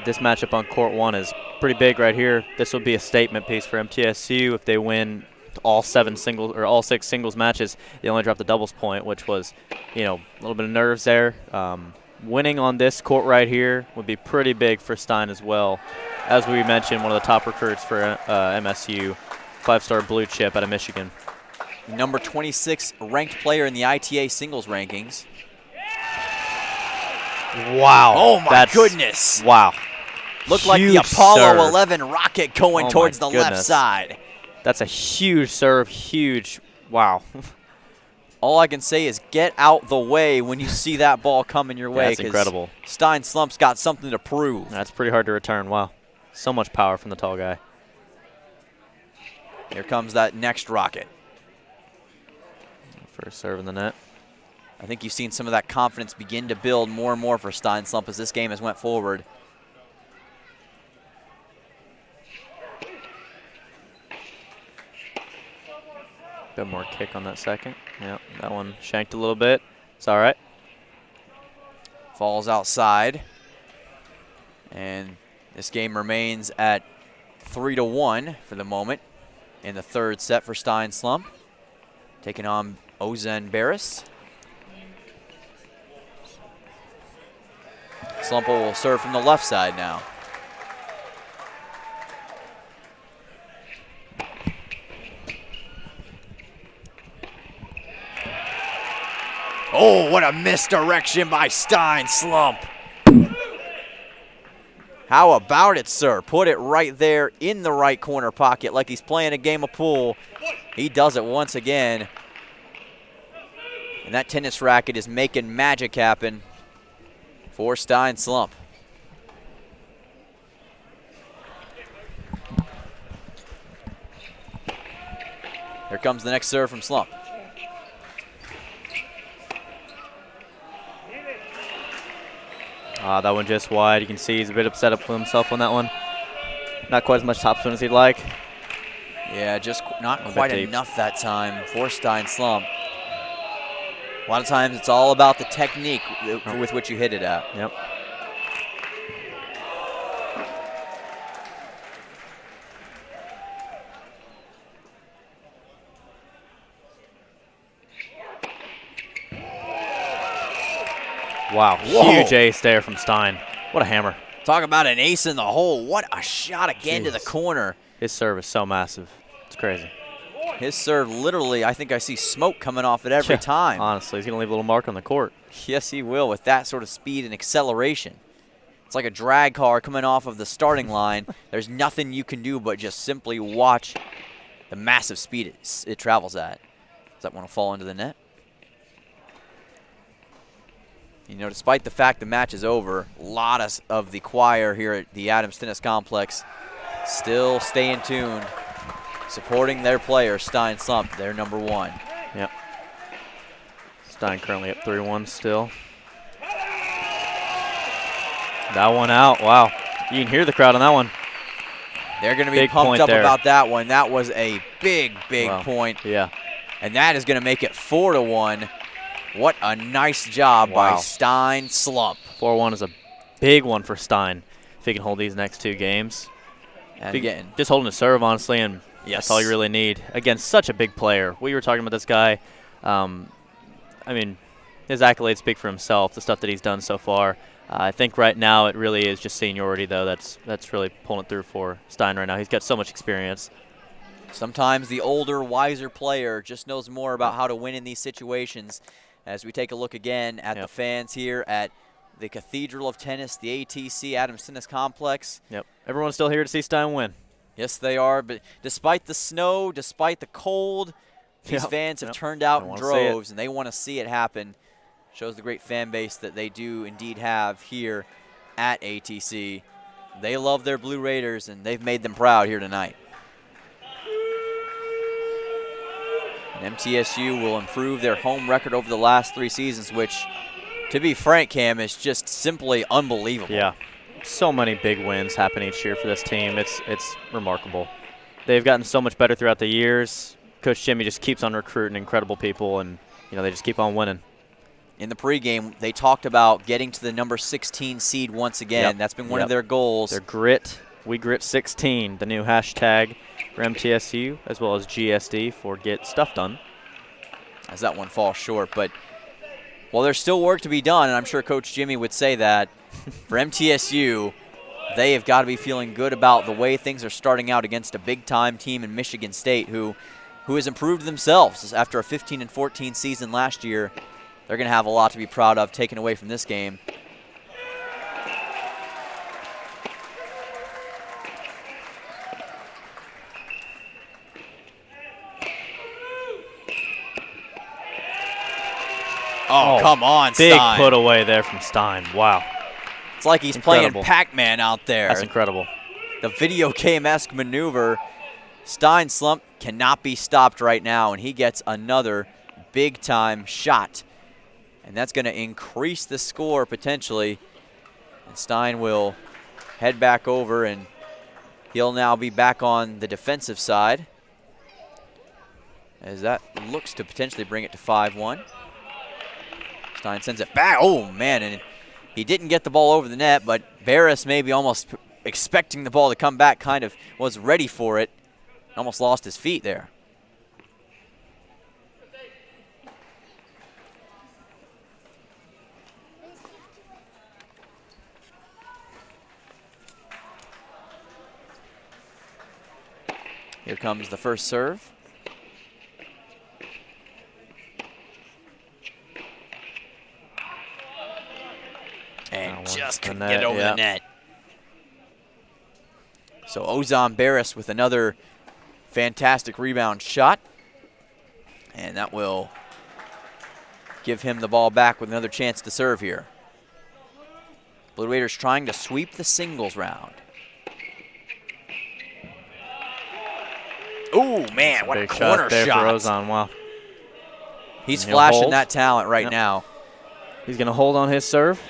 Speaker 2: this matchup on court one is pretty big right here. This will be a statement piece for MTSU if they win all 6 singles matches. They only dropped the doubles point, which was, you know, a little bit of nerves there. Winning on this court right here would be pretty big for Stein as well. As we mentioned, one of the top recruits for MSU, 5-star blue chip out of Michigan.
Speaker 1: Number 26 ranked player in the ITA singles rankings.
Speaker 2: Wow.
Speaker 1: Oh, my goodness.
Speaker 2: Wow.
Speaker 1: Looked like the
Speaker 2: Huge
Speaker 1: Apollo
Speaker 2: serve.
Speaker 1: 11 rocket going towards the left side.
Speaker 2: That's a huge serve, huge. Wow.
Speaker 1: All I can say is get out the way when you see that ball coming your way.
Speaker 2: That's incredible.
Speaker 1: Stein Slump's got something to prove.
Speaker 2: That's pretty hard to return. Wow. So much power from the tall guy.
Speaker 1: Here comes that next rocket.
Speaker 2: First serve in the net.
Speaker 1: I think you've seen some of that confidence begin to build more and more for Stein Slump as this game has went forward.
Speaker 2: Bit more kick on that second. Yep, that one shanked a little bit. It's all right.
Speaker 1: Falls outside. And this game remains at 3-1 for the moment in the third set for Stein Slump. Taking on Ozen Barris. Slump will serve from the left side now. Oh, what a misdirection by Stein Slump. How about it, sir? Put it right there in the right corner pocket like he's playing a game of pool. He does it once again. And that tennis racket is making magic happen for Stein Slump. Here comes the next serve from Slump.
Speaker 2: That one just wide. You can see he's a bit upset with himself on that one. Not quite as much topspin as he'd like.
Speaker 1: Yeah, just not quite enough that time for Stein Slump. A lot of times it's all about the technique with which you hit it at.
Speaker 2: Yep. Wow,
Speaker 1: Whoa.
Speaker 2: Huge ace there from Stein. What a hammer.
Speaker 1: Talk about an ace in the hole. What a shot again to the corner.
Speaker 2: His serve is so massive. It's crazy.
Speaker 1: His serve, literally, I think I see smoke coming off it every time.
Speaker 2: Honestly, he's going to leave a little mark on the court.
Speaker 1: Yes, he will, with that sort of speed and acceleration. It's like a drag car coming off of the starting line. There's nothing you can do but just simply watch the massive speed it travels at. Does that want to fall into the net? You know, despite the fact the match is over, a lot of the choir here at the Adams Tennis Complex still staying tuned, supporting their player, Stein Slump, their number one.
Speaker 2: Yep. Stein currently up 3-1 still. That one out. Wow. You can hear the crowd on that one.
Speaker 1: They're going to be pumped up about that one. That was a big point.
Speaker 2: Yeah.
Speaker 1: And that is going to make it 4-1. What a nice job by Stein Slump.
Speaker 2: 4-1 is a big one for Stein if he can hold these next two games.
Speaker 1: And again,
Speaker 2: just holding his serve, honestly, and that's all you really need. Again, such a big player. We were talking about this guy. I mean, his accolades speak for himself, the stuff that he's done so far. I think right now it really is just seniority, though. That's really pulling it through for Stein right now. He's got so much experience.
Speaker 1: Sometimes the older, wiser player just knows more about how to win in these situations. As we take a look again at the fans here at the Cathedral of Tennis, the ATC Adams Tennis Complex.
Speaker 2: Yep. Everyone's still here to see Stein win.
Speaker 1: Yes, they are. But despite the snow, despite the cold, these fans have turned out in droves, and they want to see it happen. Shows the great fan base that they do indeed have here at ATC. They love their Blue Raiders, and they've made them proud here tonight. And MTSU will improve their home record over the last 3 seasons, which, to be frank, Cam, is just simply unbelievable.
Speaker 2: Yeah, so many big wins happen each year for this team. It's remarkable. They've gotten so much better throughout the years. Coach Jimmy just keeps on recruiting incredible people, and they just keep on winning.
Speaker 1: In the pregame, they talked about getting to the number 16 seed once again. Yep. That's been one of their goals.
Speaker 2: Their grit, we grit 16, the new hashtag for MTSU, as well as GSD for Get Stuff Done.
Speaker 1: As that one falls short, but well, there's still work to be done, and I'm sure Coach Jimmy would say that. For MTSU, they have got to be feeling good about the way things are starting out against a big-time team in Michigan State who has improved themselves after a 15-14 season last year. They're going to have a lot to be proud of taken away from this game. Oh, come on,
Speaker 2: big
Speaker 1: Stein.
Speaker 2: Big put away there from Stein. Wow.
Speaker 1: It's like he's playing Pac-Man out there.
Speaker 2: That's incredible.
Speaker 1: The video game-esque maneuver. Stein Slump cannot be stopped right now, and he gets another big-time shot. And that's going to increase the score potentially. And Stein will head back over, and he'll now be back on the defensive side, as that looks to potentially bring it to 5-1. Stein sends it back. Oh, man, and he didn't get the ball over the net, but Barris, maybe almost expecting the ball to come back, kind of was ready for it. Almost lost his feet there. Here comes the first serve. And just couldn't get over the net. So Ozan Barris with another fantastic rebound shot. And that will give him the ball back with another chance to serve here. Blue Raiders trying to sweep the singles round. Ooh, man, what a corner
Speaker 2: shot there
Speaker 1: shot.
Speaker 2: for Ozan. Wow.
Speaker 1: He's
Speaker 2: And he'll
Speaker 1: flashing
Speaker 2: hold.
Speaker 1: that talent right now.
Speaker 2: He's going to hold on his serve.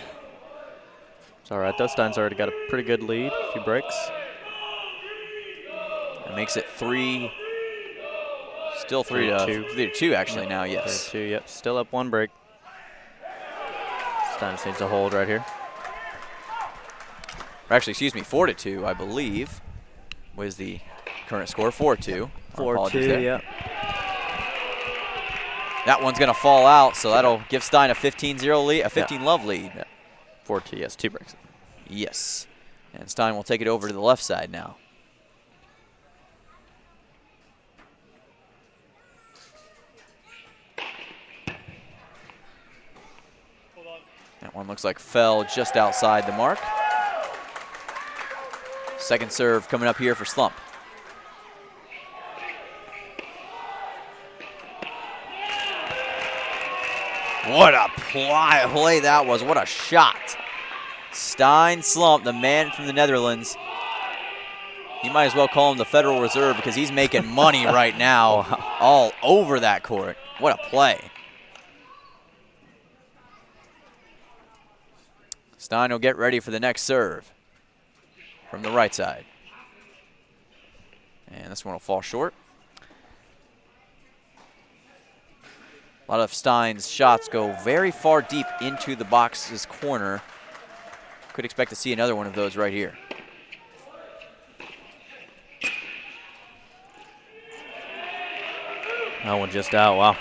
Speaker 2: It's all right, though. Stein's already got a pretty good lead. A few breaks.
Speaker 1: That makes it three. Still
Speaker 2: 3-2.
Speaker 1: 3-2 actually
Speaker 2: Yep.
Speaker 1: now, yes.
Speaker 2: 3-2, yep. Still up one break. Stein just needs to hold right here.
Speaker 1: Or actually, excuse me, 4-2, I believe, was the current score. 4-2. Our apologies
Speaker 2: 4-2,
Speaker 1: there.
Speaker 2: yep.
Speaker 1: That one's going to fall out, so that'll give Stein a 15-0 lead, a 15-love lead.
Speaker 2: Yeah. 4-2, yes, 2 breaks.
Speaker 1: Yes. And Stein will take it over to the left side now. That one looks like fell just outside the mark. Second serve coming up here for Slump. What a play that was. What a shot. Stein Slump, the man from the Netherlands. You might as well call him the Federal Reserve because he's making money right now.
Speaker 2: Wow.
Speaker 1: All over that court. What a play. Stein will get ready for the next serve from the right side. And this one will fall short. A lot of Stein's shots go very far deep into the box's corner. Could expect to see another one of those right here.
Speaker 2: That one just out, wow.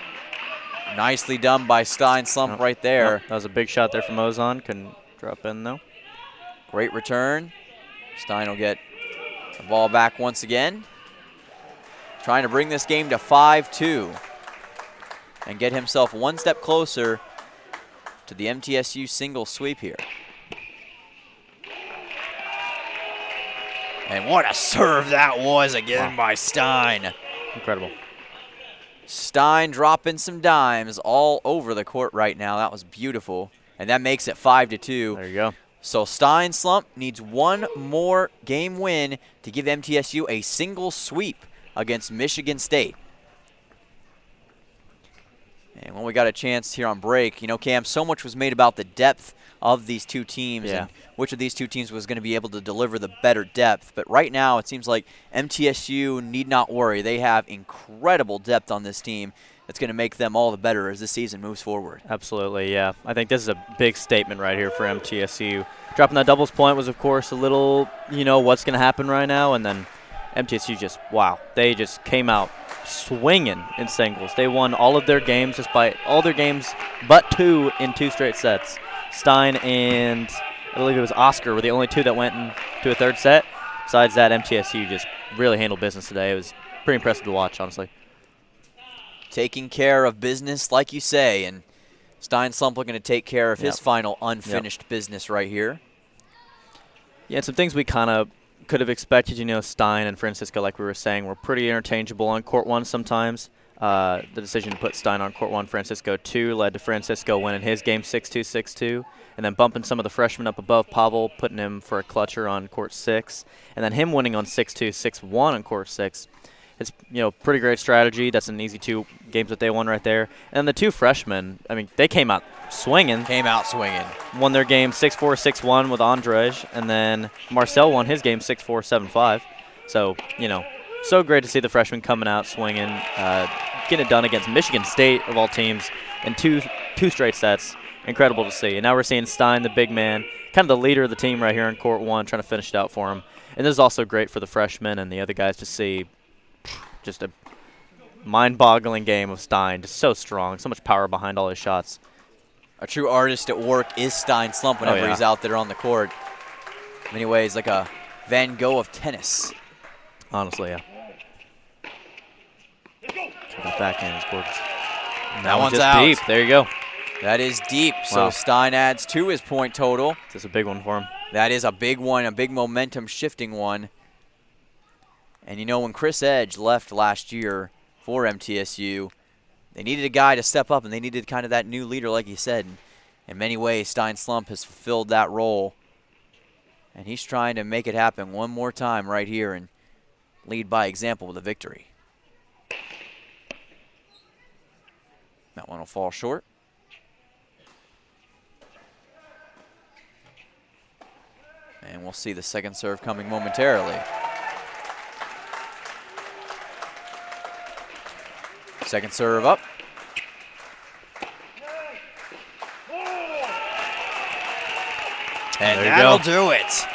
Speaker 1: Nicely done by Stein Slump right there.
Speaker 2: That was a big shot there from Ozan. Couldn't drop in, though.
Speaker 1: Great return. Stein will get the ball back once again. Trying to bring this game to 5-2 and get himself one step closer to the MTSU single sweep here. And what a serve that was again by Stein.
Speaker 2: Incredible.
Speaker 1: Stein dropping some dimes all over the court right now. That was beautiful. And that makes it 5-2.
Speaker 2: There you go.
Speaker 1: So Stein Slump needs one more game win to give MTSU a single sweep against Michigan State. And when we got a chance here on break, you know, Cam, so much was made about the depth of these two teams and which of these two teams was going to be able to deliver the better depth. But right now it seems like MTSU need not worry. They have incredible depth on this team. That's going to make them all the better as the season moves forward.
Speaker 2: Absolutely, yeah. I think this is a big statement right here for MTSU. Dropping that doubles point was, of course, a little, you know, what's going to happen right now. And then MTSU just, wow, they just came out swinging in singles. They won all of their games, despite all their games but 2 in 2 straight sets. Stein and I believe it was Oscar were the only 2 that went into a third set. Besides that, MTSU just really handled business today. It was pretty impressive to watch, honestly.
Speaker 1: Taking care of business, like you say, and Stein Slump looking to take care of his final unfinished business right here.
Speaker 2: Yeah, and some things we kind of could have expected. You know, Stein and Francisco, like we were saying, were pretty interchangeable on court 1 sometimes. The decision to put Stein on court 1, Francisco 2, led to Francisco winning his game 6-2, 6-2, and then bumping some of the freshmen up above Pavel, putting him for a clutcher on court 6, and then him winning on 6-2, 6-1 on court 6. It's, you know, pretty great strategy. That's an easy 2 games that they won right there. And then the 2 freshmen, I mean, they came out swinging. Won their game 6-4, 6-1 with Andrej, and then Marcel won his game 6-4, 7-5. So, you know, so great to see the freshmen coming out swinging, getting it done against Michigan State, of all teams, in two straight sets. Incredible to see. And now we're seeing Stein, the big man, kind of the leader of the team right here in court 1, trying to finish it out for him. And this is also great for the freshmen and the other guys to see. Just a mind-boggling game of Stein. Just so strong. So much power behind all his shots.
Speaker 1: A true artist at work is Stein Slump whenever he's out there on the court. In many ways, like a Van Gogh of tennis.
Speaker 2: Honestly, yeah. So that backhand is gorgeous.
Speaker 1: That one's
Speaker 2: just
Speaker 1: out.
Speaker 2: Deep. There you go.
Speaker 1: That is deep. So Stein adds to his point total.
Speaker 2: That's a big one for him.
Speaker 1: That is a big one, a big momentum-shifting one. And you know, when Chris Edge left last year for MTSU, they needed a guy to step up, and they needed kind of that new leader, like you said. And in many ways, Stein Slump has fulfilled that role. And he's trying to make it happen one more time right here and lead by example with a victory. That one will fall short. And we'll see the second serve coming momentarily. Second serve up. And that'll do it.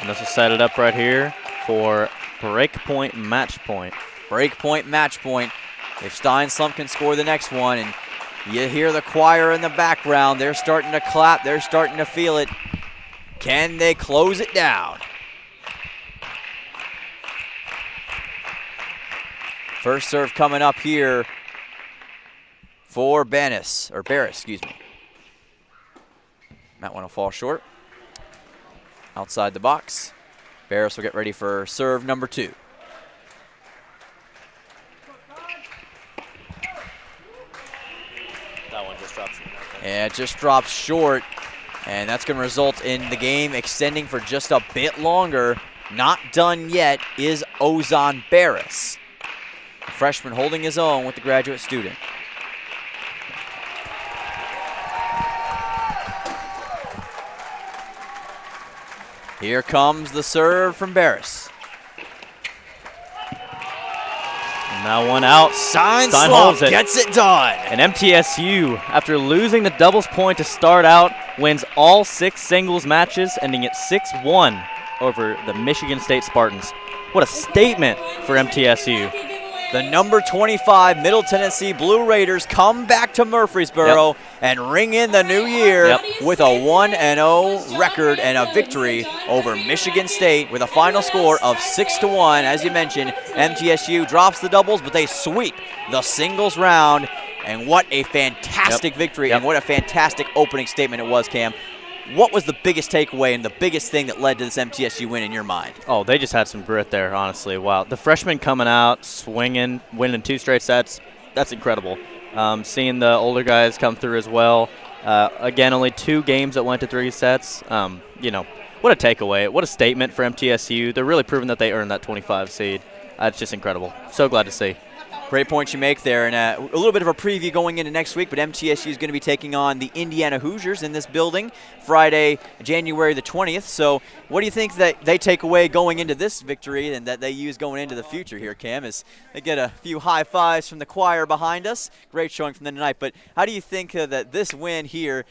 Speaker 2: And this will set it up right here for break point, match point.
Speaker 1: Break point, match point. If Stein Slump can score the next one, and you hear the choir in the background, they're starting to clap, they're starting to feel it. Can they close it down? First serve coming up here for Barris, excuse me. That one will fall short. Outside the box. Barris will get ready for serve number 2.
Speaker 2: That one just drops.
Speaker 1: Yeah, it just drops short, and that's going to result in the game extending for just a bit longer. Not done yet is Ozan Barris, a freshman holding his own with the graduate student. Here comes the serve from Barris.
Speaker 2: And that one out.
Speaker 1: Stein
Speaker 2: holds
Speaker 1: Slump
Speaker 2: it.
Speaker 1: gets it done.
Speaker 2: And MTSU, after losing the doubles point to start out, wins all 6 singles matches, ending at 6-1 over the Michigan State Spartans. What a statement for MTSU.
Speaker 1: The number 25 Middle Tennessee Blue Raiders come back to Murfreesboro and ring in the new year with a 1-0 record and a victory over Michigan State with a final score of 6-1. As you mentioned, MTSU drops the doubles, but they sweep the singles round. And what a fantastic victory and what a fantastic opening statement it was, Cam. What was the biggest takeaway and the biggest thing that led to this MTSU win in your mind?
Speaker 2: Oh, they just had some grit there, honestly. Wow. The freshmen coming out, swinging, winning 2 straight sets, that's incredible. Seeing the older guys come through as well. Again, only 2 games that went to 3 sets. You know, what a takeaway. What a statement for MTSU. They're really proving that they earned that 25 seed. It's just incredible. So glad to see.
Speaker 1: Great points you make there, and a little bit of a preview going into next week, but MTSU is going to be taking on the Indiana Hoosiers in this building Friday, January the 20th. So what do you think that they take away going into this victory and that they use going into the future here, Cam? As they get a few high fives from the choir behind us. Great showing from them tonight, but how do you think that this win here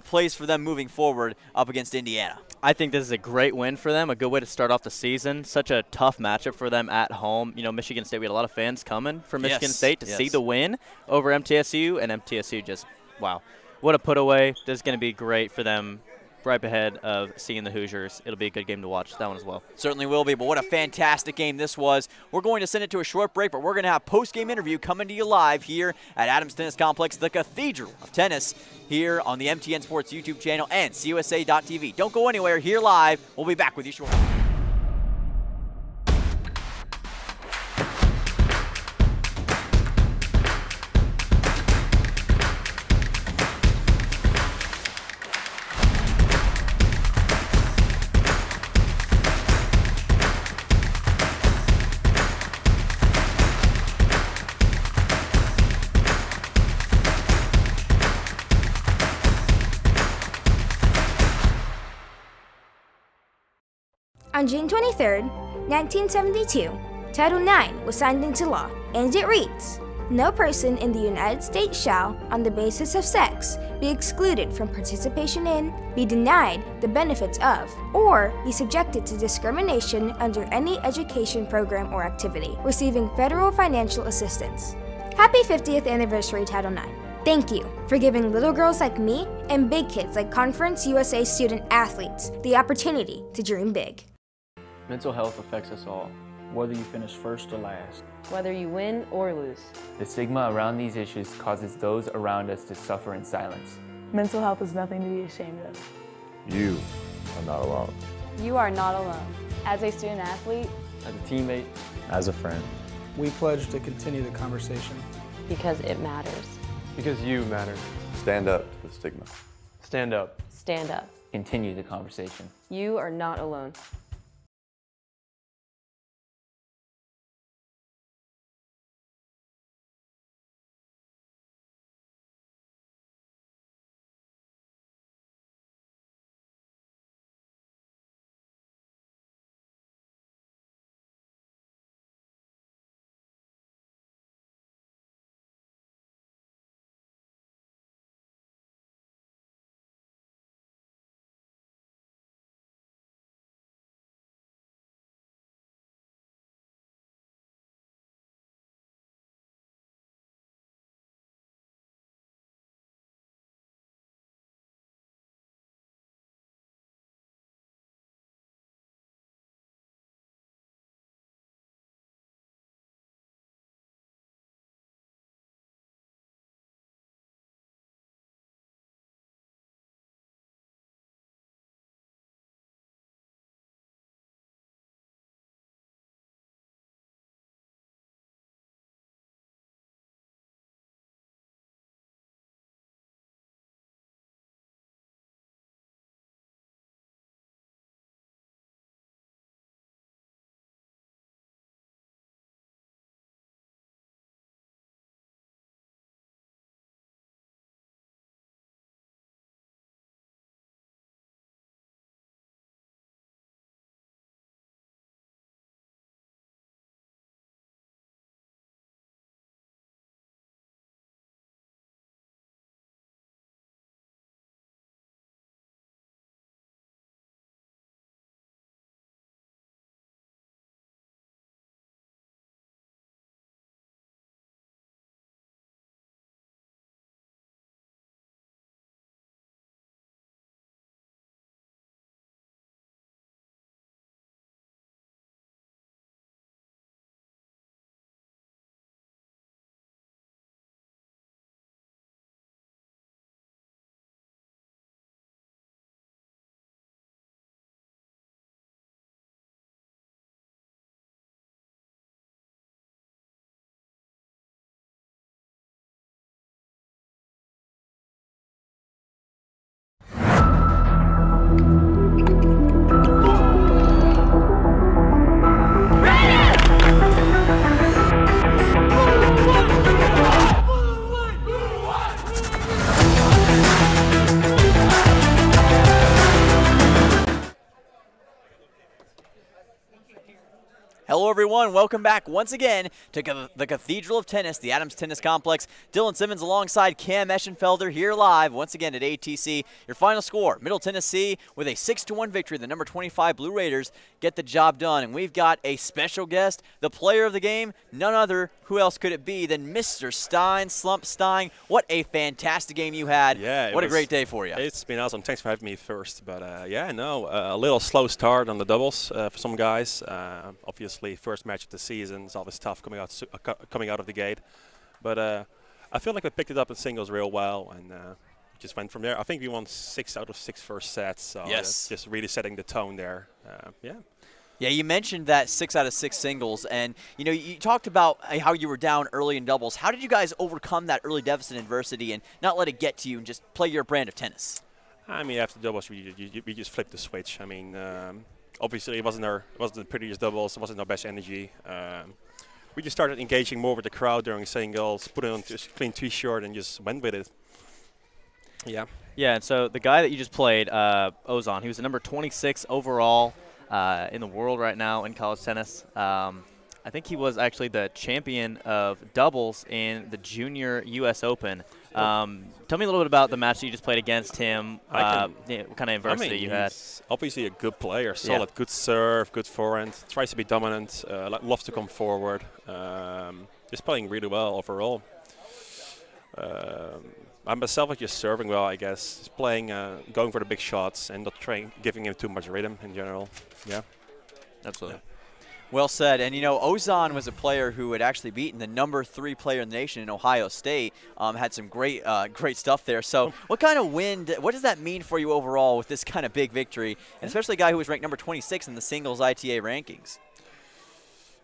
Speaker 1: plays for them moving forward up against Indiana?
Speaker 2: I think this is a great win for them, a good way to start off the season. Such a tough matchup for them at home. You know, Michigan State, we had a lot of fans coming from Michigan State to see the win over MTSU, and MTSU just, wow, what a put away. This is going to be great for them right ahead of seeing the Hoosiers. It'll be a good game to watch, that one as well.
Speaker 1: Certainly will be, but what a fantastic game this was. We're going to send it to a short break, but we're going to have post-game interview coming to you live here at Adams Tennis Complex, the Cathedral of Tennis, here on the MTN Sports YouTube channel and CUSA.TV. Don't go anywhere, here live. We'll be back with you shortly.
Speaker 5: On June 23, 1972, Title IX was signed into law, and it reads, "No person in the United States shall, on the basis of sex, be excluded from participation in, be denied the benefits of, or be subjected to discrimination under any education program or activity, receiving federal financial assistance." Happy 50th anniversary, Title IX. Thank you for giving little girls like me and big kids like Conference USA student athletes the opportunity to dream big.
Speaker 6: Mental health affects us all, whether you finish first or last.
Speaker 7: Whether you win or lose.
Speaker 8: The stigma around these issues causes those around us to suffer in silence.
Speaker 9: Mental health is nothing to be ashamed of.
Speaker 10: You are not alone.
Speaker 7: You are not alone. As a student athlete,
Speaker 6: As a teammate,
Speaker 10: as a friend.
Speaker 11: We pledge to continue the conversation.
Speaker 7: Because it matters.
Speaker 12: Because you matter.
Speaker 13: Stand up to the stigma.
Speaker 12: Stand up.
Speaker 7: Stand up.
Speaker 8: Continue the conversation.
Speaker 7: You are not alone.
Speaker 1: Hello, everyone. Welcome back once again to the Cathedral of Tennis, the Adams Tennis Complex. Dylan Simmons alongside Cam Eschenfelder here live once again at ATC. Your final score, Middle Tennessee with a 6-1 victory. The number 25 Blue Raiders get the job done. And we've got a special guest, the player of the game, none other. Who else could it be than Mr. Stein, Slump Stein? What a fantastic game you had.
Speaker 14: Yeah,
Speaker 1: what a great day for you.
Speaker 14: It's been awesome. Thanks for having me first. But yeah, no, a little slow start on the doubles for some guys. Obviously, first match of the season is always tough coming out of the gate. But I feel like we picked it up in singles real well and just went from there. I think we won 6 out of 6 first sets. So
Speaker 1: yes.
Speaker 14: Just really setting the tone there. Yeah.
Speaker 1: Yeah, you mentioned that 6 out of 6 singles, and you talked about how you were down early in doubles. How did you guys overcome that early deficit adversity and not let it get to you and just play your brand of tennis?
Speaker 14: I mean, after doubles, we just flipped the switch. I mean, obviously it wasn't the prettiest doubles, it wasn't our best energy. We just started engaging more with the crowd during singles, put it on a clean T-shirt, and just went with it. Yeah.
Speaker 2: Yeah, and so the guy that you just played, Ozan, he was the number 26 overall. In the world right now in college tennis. I think he was actually the champion of doubles in the Junior U.S. Open. Tell me a little bit about the match that you just played against him, what kind of adversity you had.
Speaker 14: He's obviously a good player, solid, good serve, good forehand, tries to be dominant, loves to come forward. Just playing really well overall. I myself is just serving well, I guess. Just playing, going for the big shots and not giving him too much rhythm in general. Yeah.
Speaker 2: Absolutely.
Speaker 14: Yeah.
Speaker 1: Well said. And, Ozan was a player who had actually beaten the number 3 player in the nation in Ohio State. Had some great stuff there. So what kind of what does that mean for you overall with this kind of big victory, and especially a guy who was ranked number 26 in the singles ITA rankings?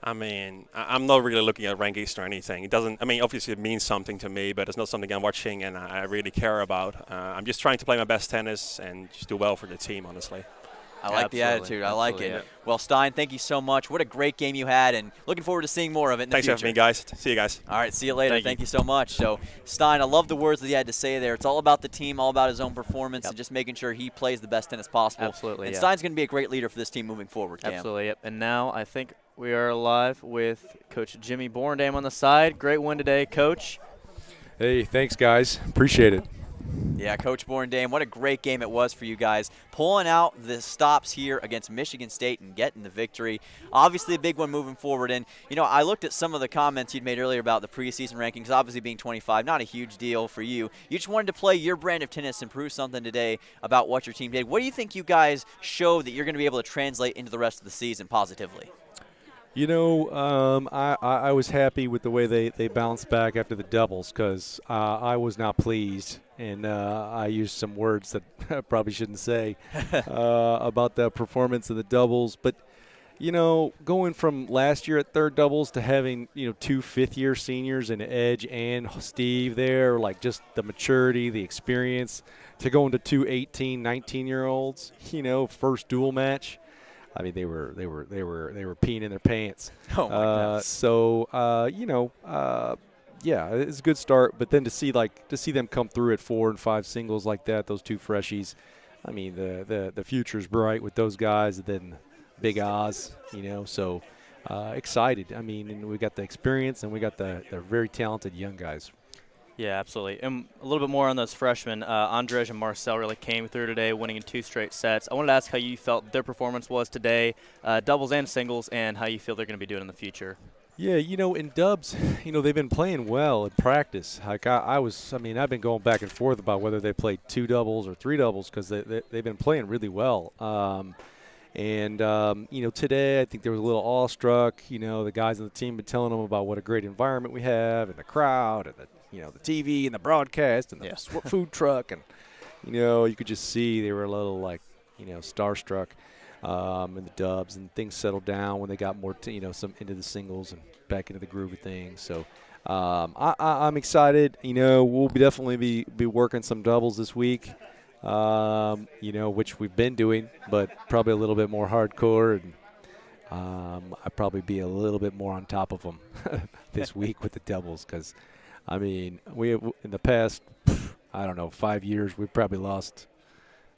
Speaker 14: I mean, I'm not really looking at rankings or anything. It doesn't. I mean, obviously it means something to me, but it's not something I'm watching and I really care about. I'm just trying to play my best tennis and just do well for the team, honestly.
Speaker 1: I like the attitude. I like it. Yeah. Well, Stein, thank you so much. What a great game you had, and looking forward to seeing more of it in the future.
Speaker 14: Thanks for having me, guys. See you guys.
Speaker 1: All right, see you later. Thank you so much. So, Stein, I love the words that he had to say there. It's all about the team, all about his own performance, and just making sure he plays the best tennis possible.
Speaker 2: Absolutely,
Speaker 1: and Stein's going to be a great leader for this team moving forward, Cam.
Speaker 2: Absolutely, yep. And now I think we are live with Coach Jimmy Borndam on the side. Great win today, Coach.
Speaker 10: Hey, thanks, guys. Appreciate it.
Speaker 1: Yeah, Coach Borndam, what a great game it was for you guys. Pulling out the stops here against Michigan State and getting the victory. Obviously a big one moving forward. And, you know, I looked at some of the comments you'd made earlier about the preseason rankings, obviously being 25, not a huge deal for you. You just wanted to play your brand of tennis and prove something today about what your team did. What do you think you guys showed that you're going to be able to translate into the rest of the season positively?
Speaker 10: You know, I was happy with the way they bounced back after the doubles because I was not pleased. And I used some words that I probably shouldn't say about the performance of the doubles. But, you know, going from last year at third doubles to having, you know, 2 fifth-year seniors and Edge and Steve there, like just the maturity, the experience, to going to 2 18, 19-year-olds, you know, first dual match. I mean, they were peeing in their pants.
Speaker 1: Oh my goodness.
Speaker 10: So you know, yeah, it's a good start. But then to see them come through at 4 and 5 singles like that, those 2 freshies. I mean, the future's bright with those guys. And then Big Oz, you know. So excited. I mean, and we got the experience and we got the very talented young guys.
Speaker 2: Yeah, absolutely. And a little bit more on those freshmen. Andrej and Marcel really came through today, winning in 2 straight sets. I wanted to ask how you felt their performance was today, doubles and singles, and how you feel they're going to be doing in the future.
Speaker 10: Yeah, you know, in dubs, you know, they've been playing well in practice. Like I mean, I've been going back and forth about whether they played 2 doubles or 3 doubles because they've been playing really well. You know, today I think they were a little awestruck. You know, the guys on the team been telling them about what a great environment we have and the crowd and the TV and the broadcast and the food truck. And, you know, you could just see they were a little, like, you know, starstruck in the dubs. And things settled down when they got more, some into the singles and back into the groove of things. So I'm excited. You know, we'll definitely be working some doubles this week, you know, which we've been doing, but probably a little bit more hardcore. And I'd probably be a little bit more on top of them this week with the doubles because – I mean, we have, in the past, I don't know, 5 years, we've probably lost,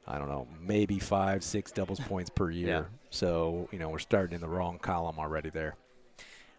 Speaker 10: I don't know, maybe 5, 6 doubles points per year.
Speaker 2: Yeah.
Speaker 10: So, you know, we're starting in the wrong column already there.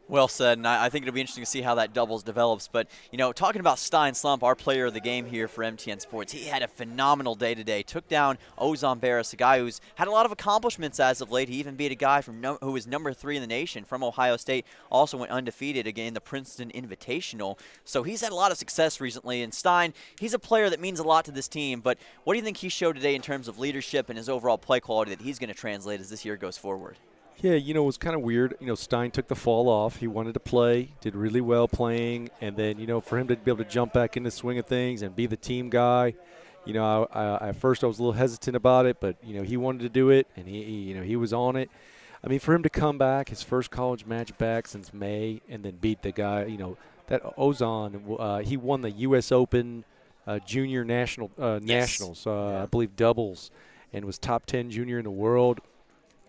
Speaker 1: Well said, and I think it'll be interesting to see how that doubles develops. But, you know, talking about Stein Slump, our player of the game here for MTN Sports, he had a phenomenal day today. Took down Ozan Barris, a guy who's had a lot of accomplishments as of late. He even beat a guy who was number 3 in the nation from Ohio State, also went undefeated again in the Princeton Invitational. So he's had a lot of success recently. And Stein, he's a player that means a lot to this team. But what do you think he showed today in terms of leadership and his overall play quality that he's going to translate as this year goes forward?
Speaker 10: Yeah, you know, it was kind of weird. You know, Stein took the fall off. He wanted to play, did really well playing. And then, you know, for him to be able to jump back in the swing of things and be the team guy, you know, at first I was a little hesitant about it, but, you know, he wanted to do it, and he was on it. I mean, for him to come back, his first college match back since May, and then beat the guy, you know, that Ozan, he won the U.S. Open junior nationals, I believe doubles, and was top 10 junior in the world.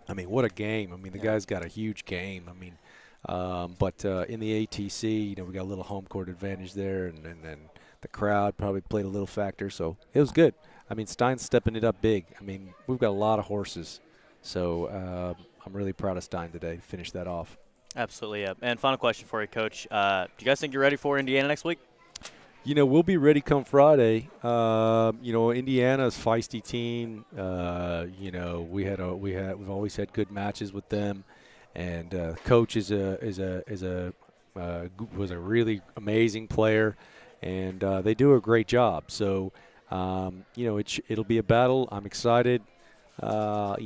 Speaker 10: I mean, what a game. I mean, the guy's got a huge game. I mean, but in the ATC, you know, we got a little home court advantage there, and the crowd probably played a little factor. So it was good. I mean, Stein's stepping it up big. I mean, we've got a lot of horses. So I'm really proud of Stein today to finish that off.
Speaker 2: Absolutely, yeah. And final question for you, Coach. Do you guys think you're ready for Indiana next week?
Speaker 10: You know, we'll be ready come Friday. You know, Indiana's feisty team. You know, we've always had good matches with them, and coach was a really amazing player, and they do a great job. So, you know, it'll be a battle. I'm excited. You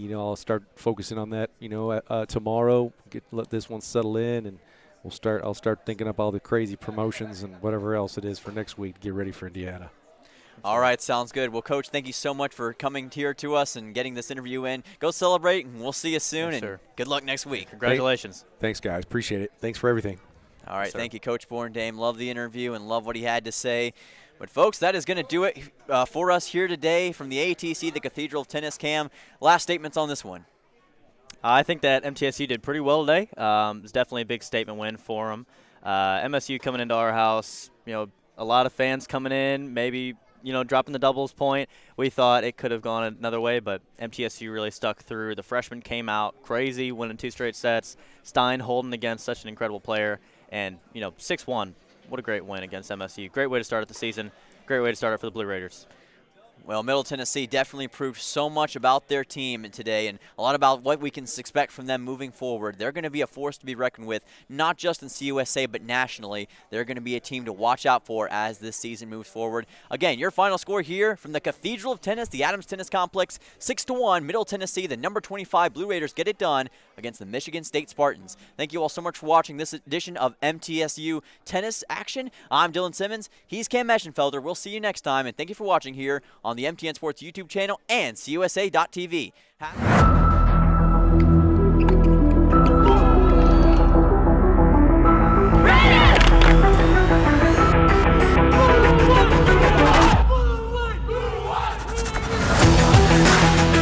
Speaker 10: know, I'll start focusing on that. You know, tomorrow, let this one settle in, and I'll start thinking up all the crazy promotions and whatever else it is for next week to get ready for Indiana.
Speaker 1: All right, sounds good. Well, Coach, thank you so much for coming here to us and getting this interview in. Go celebrate, and we'll see you soon,
Speaker 2: Yes,
Speaker 1: and
Speaker 2: sir.
Speaker 1: good luck next week.
Speaker 2: Congratulations.
Speaker 10: Thanks, guys. Appreciate it. Thanks for everything.
Speaker 1: All right,
Speaker 2: Yes, sir.
Speaker 1: thank you, Coach Borndame. Love the interview and love what he had to say. But, folks, that is going to do it for us here today from the ATC, the Cathedral of Tennis. Cam, last statements on this one.
Speaker 2: I think that MTSU did pretty well today. It's definitely a big statement win for them. MSU coming into our house, a lot of fans coming in, maybe, dropping the doubles point. We thought it could have gone another way, but MTSU really stuck through. The freshmen came out crazy, winning 2 straight sets. Stein holding against such an incredible player. And, 6-1. What a great win against MSU. Great way to start the season. Great way to start it for the Blue Raiders.
Speaker 1: Well, Middle Tennessee definitely proved so much about their team today and a lot about what we can expect from them moving forward. They're going to be a force to be reckoned with, not just in CUSA, but nationally. They're going to be a team to watch out for as this season moves forward. Again, your final score here from the Cathedral of Tennis, the Adams Tennis Complex, 6-1, Middle Tennessee, the number 25 Blue Raiders get it done against the Michigan State Spartans. Thank you all so much for watching this edition of MTSU Tennis Action. I'm Dylan Simmons. He's Cam Eschenfelder. We'll see you next time, and thank you for watching here on the MTN Sports YouTube channel and CUSA.tv.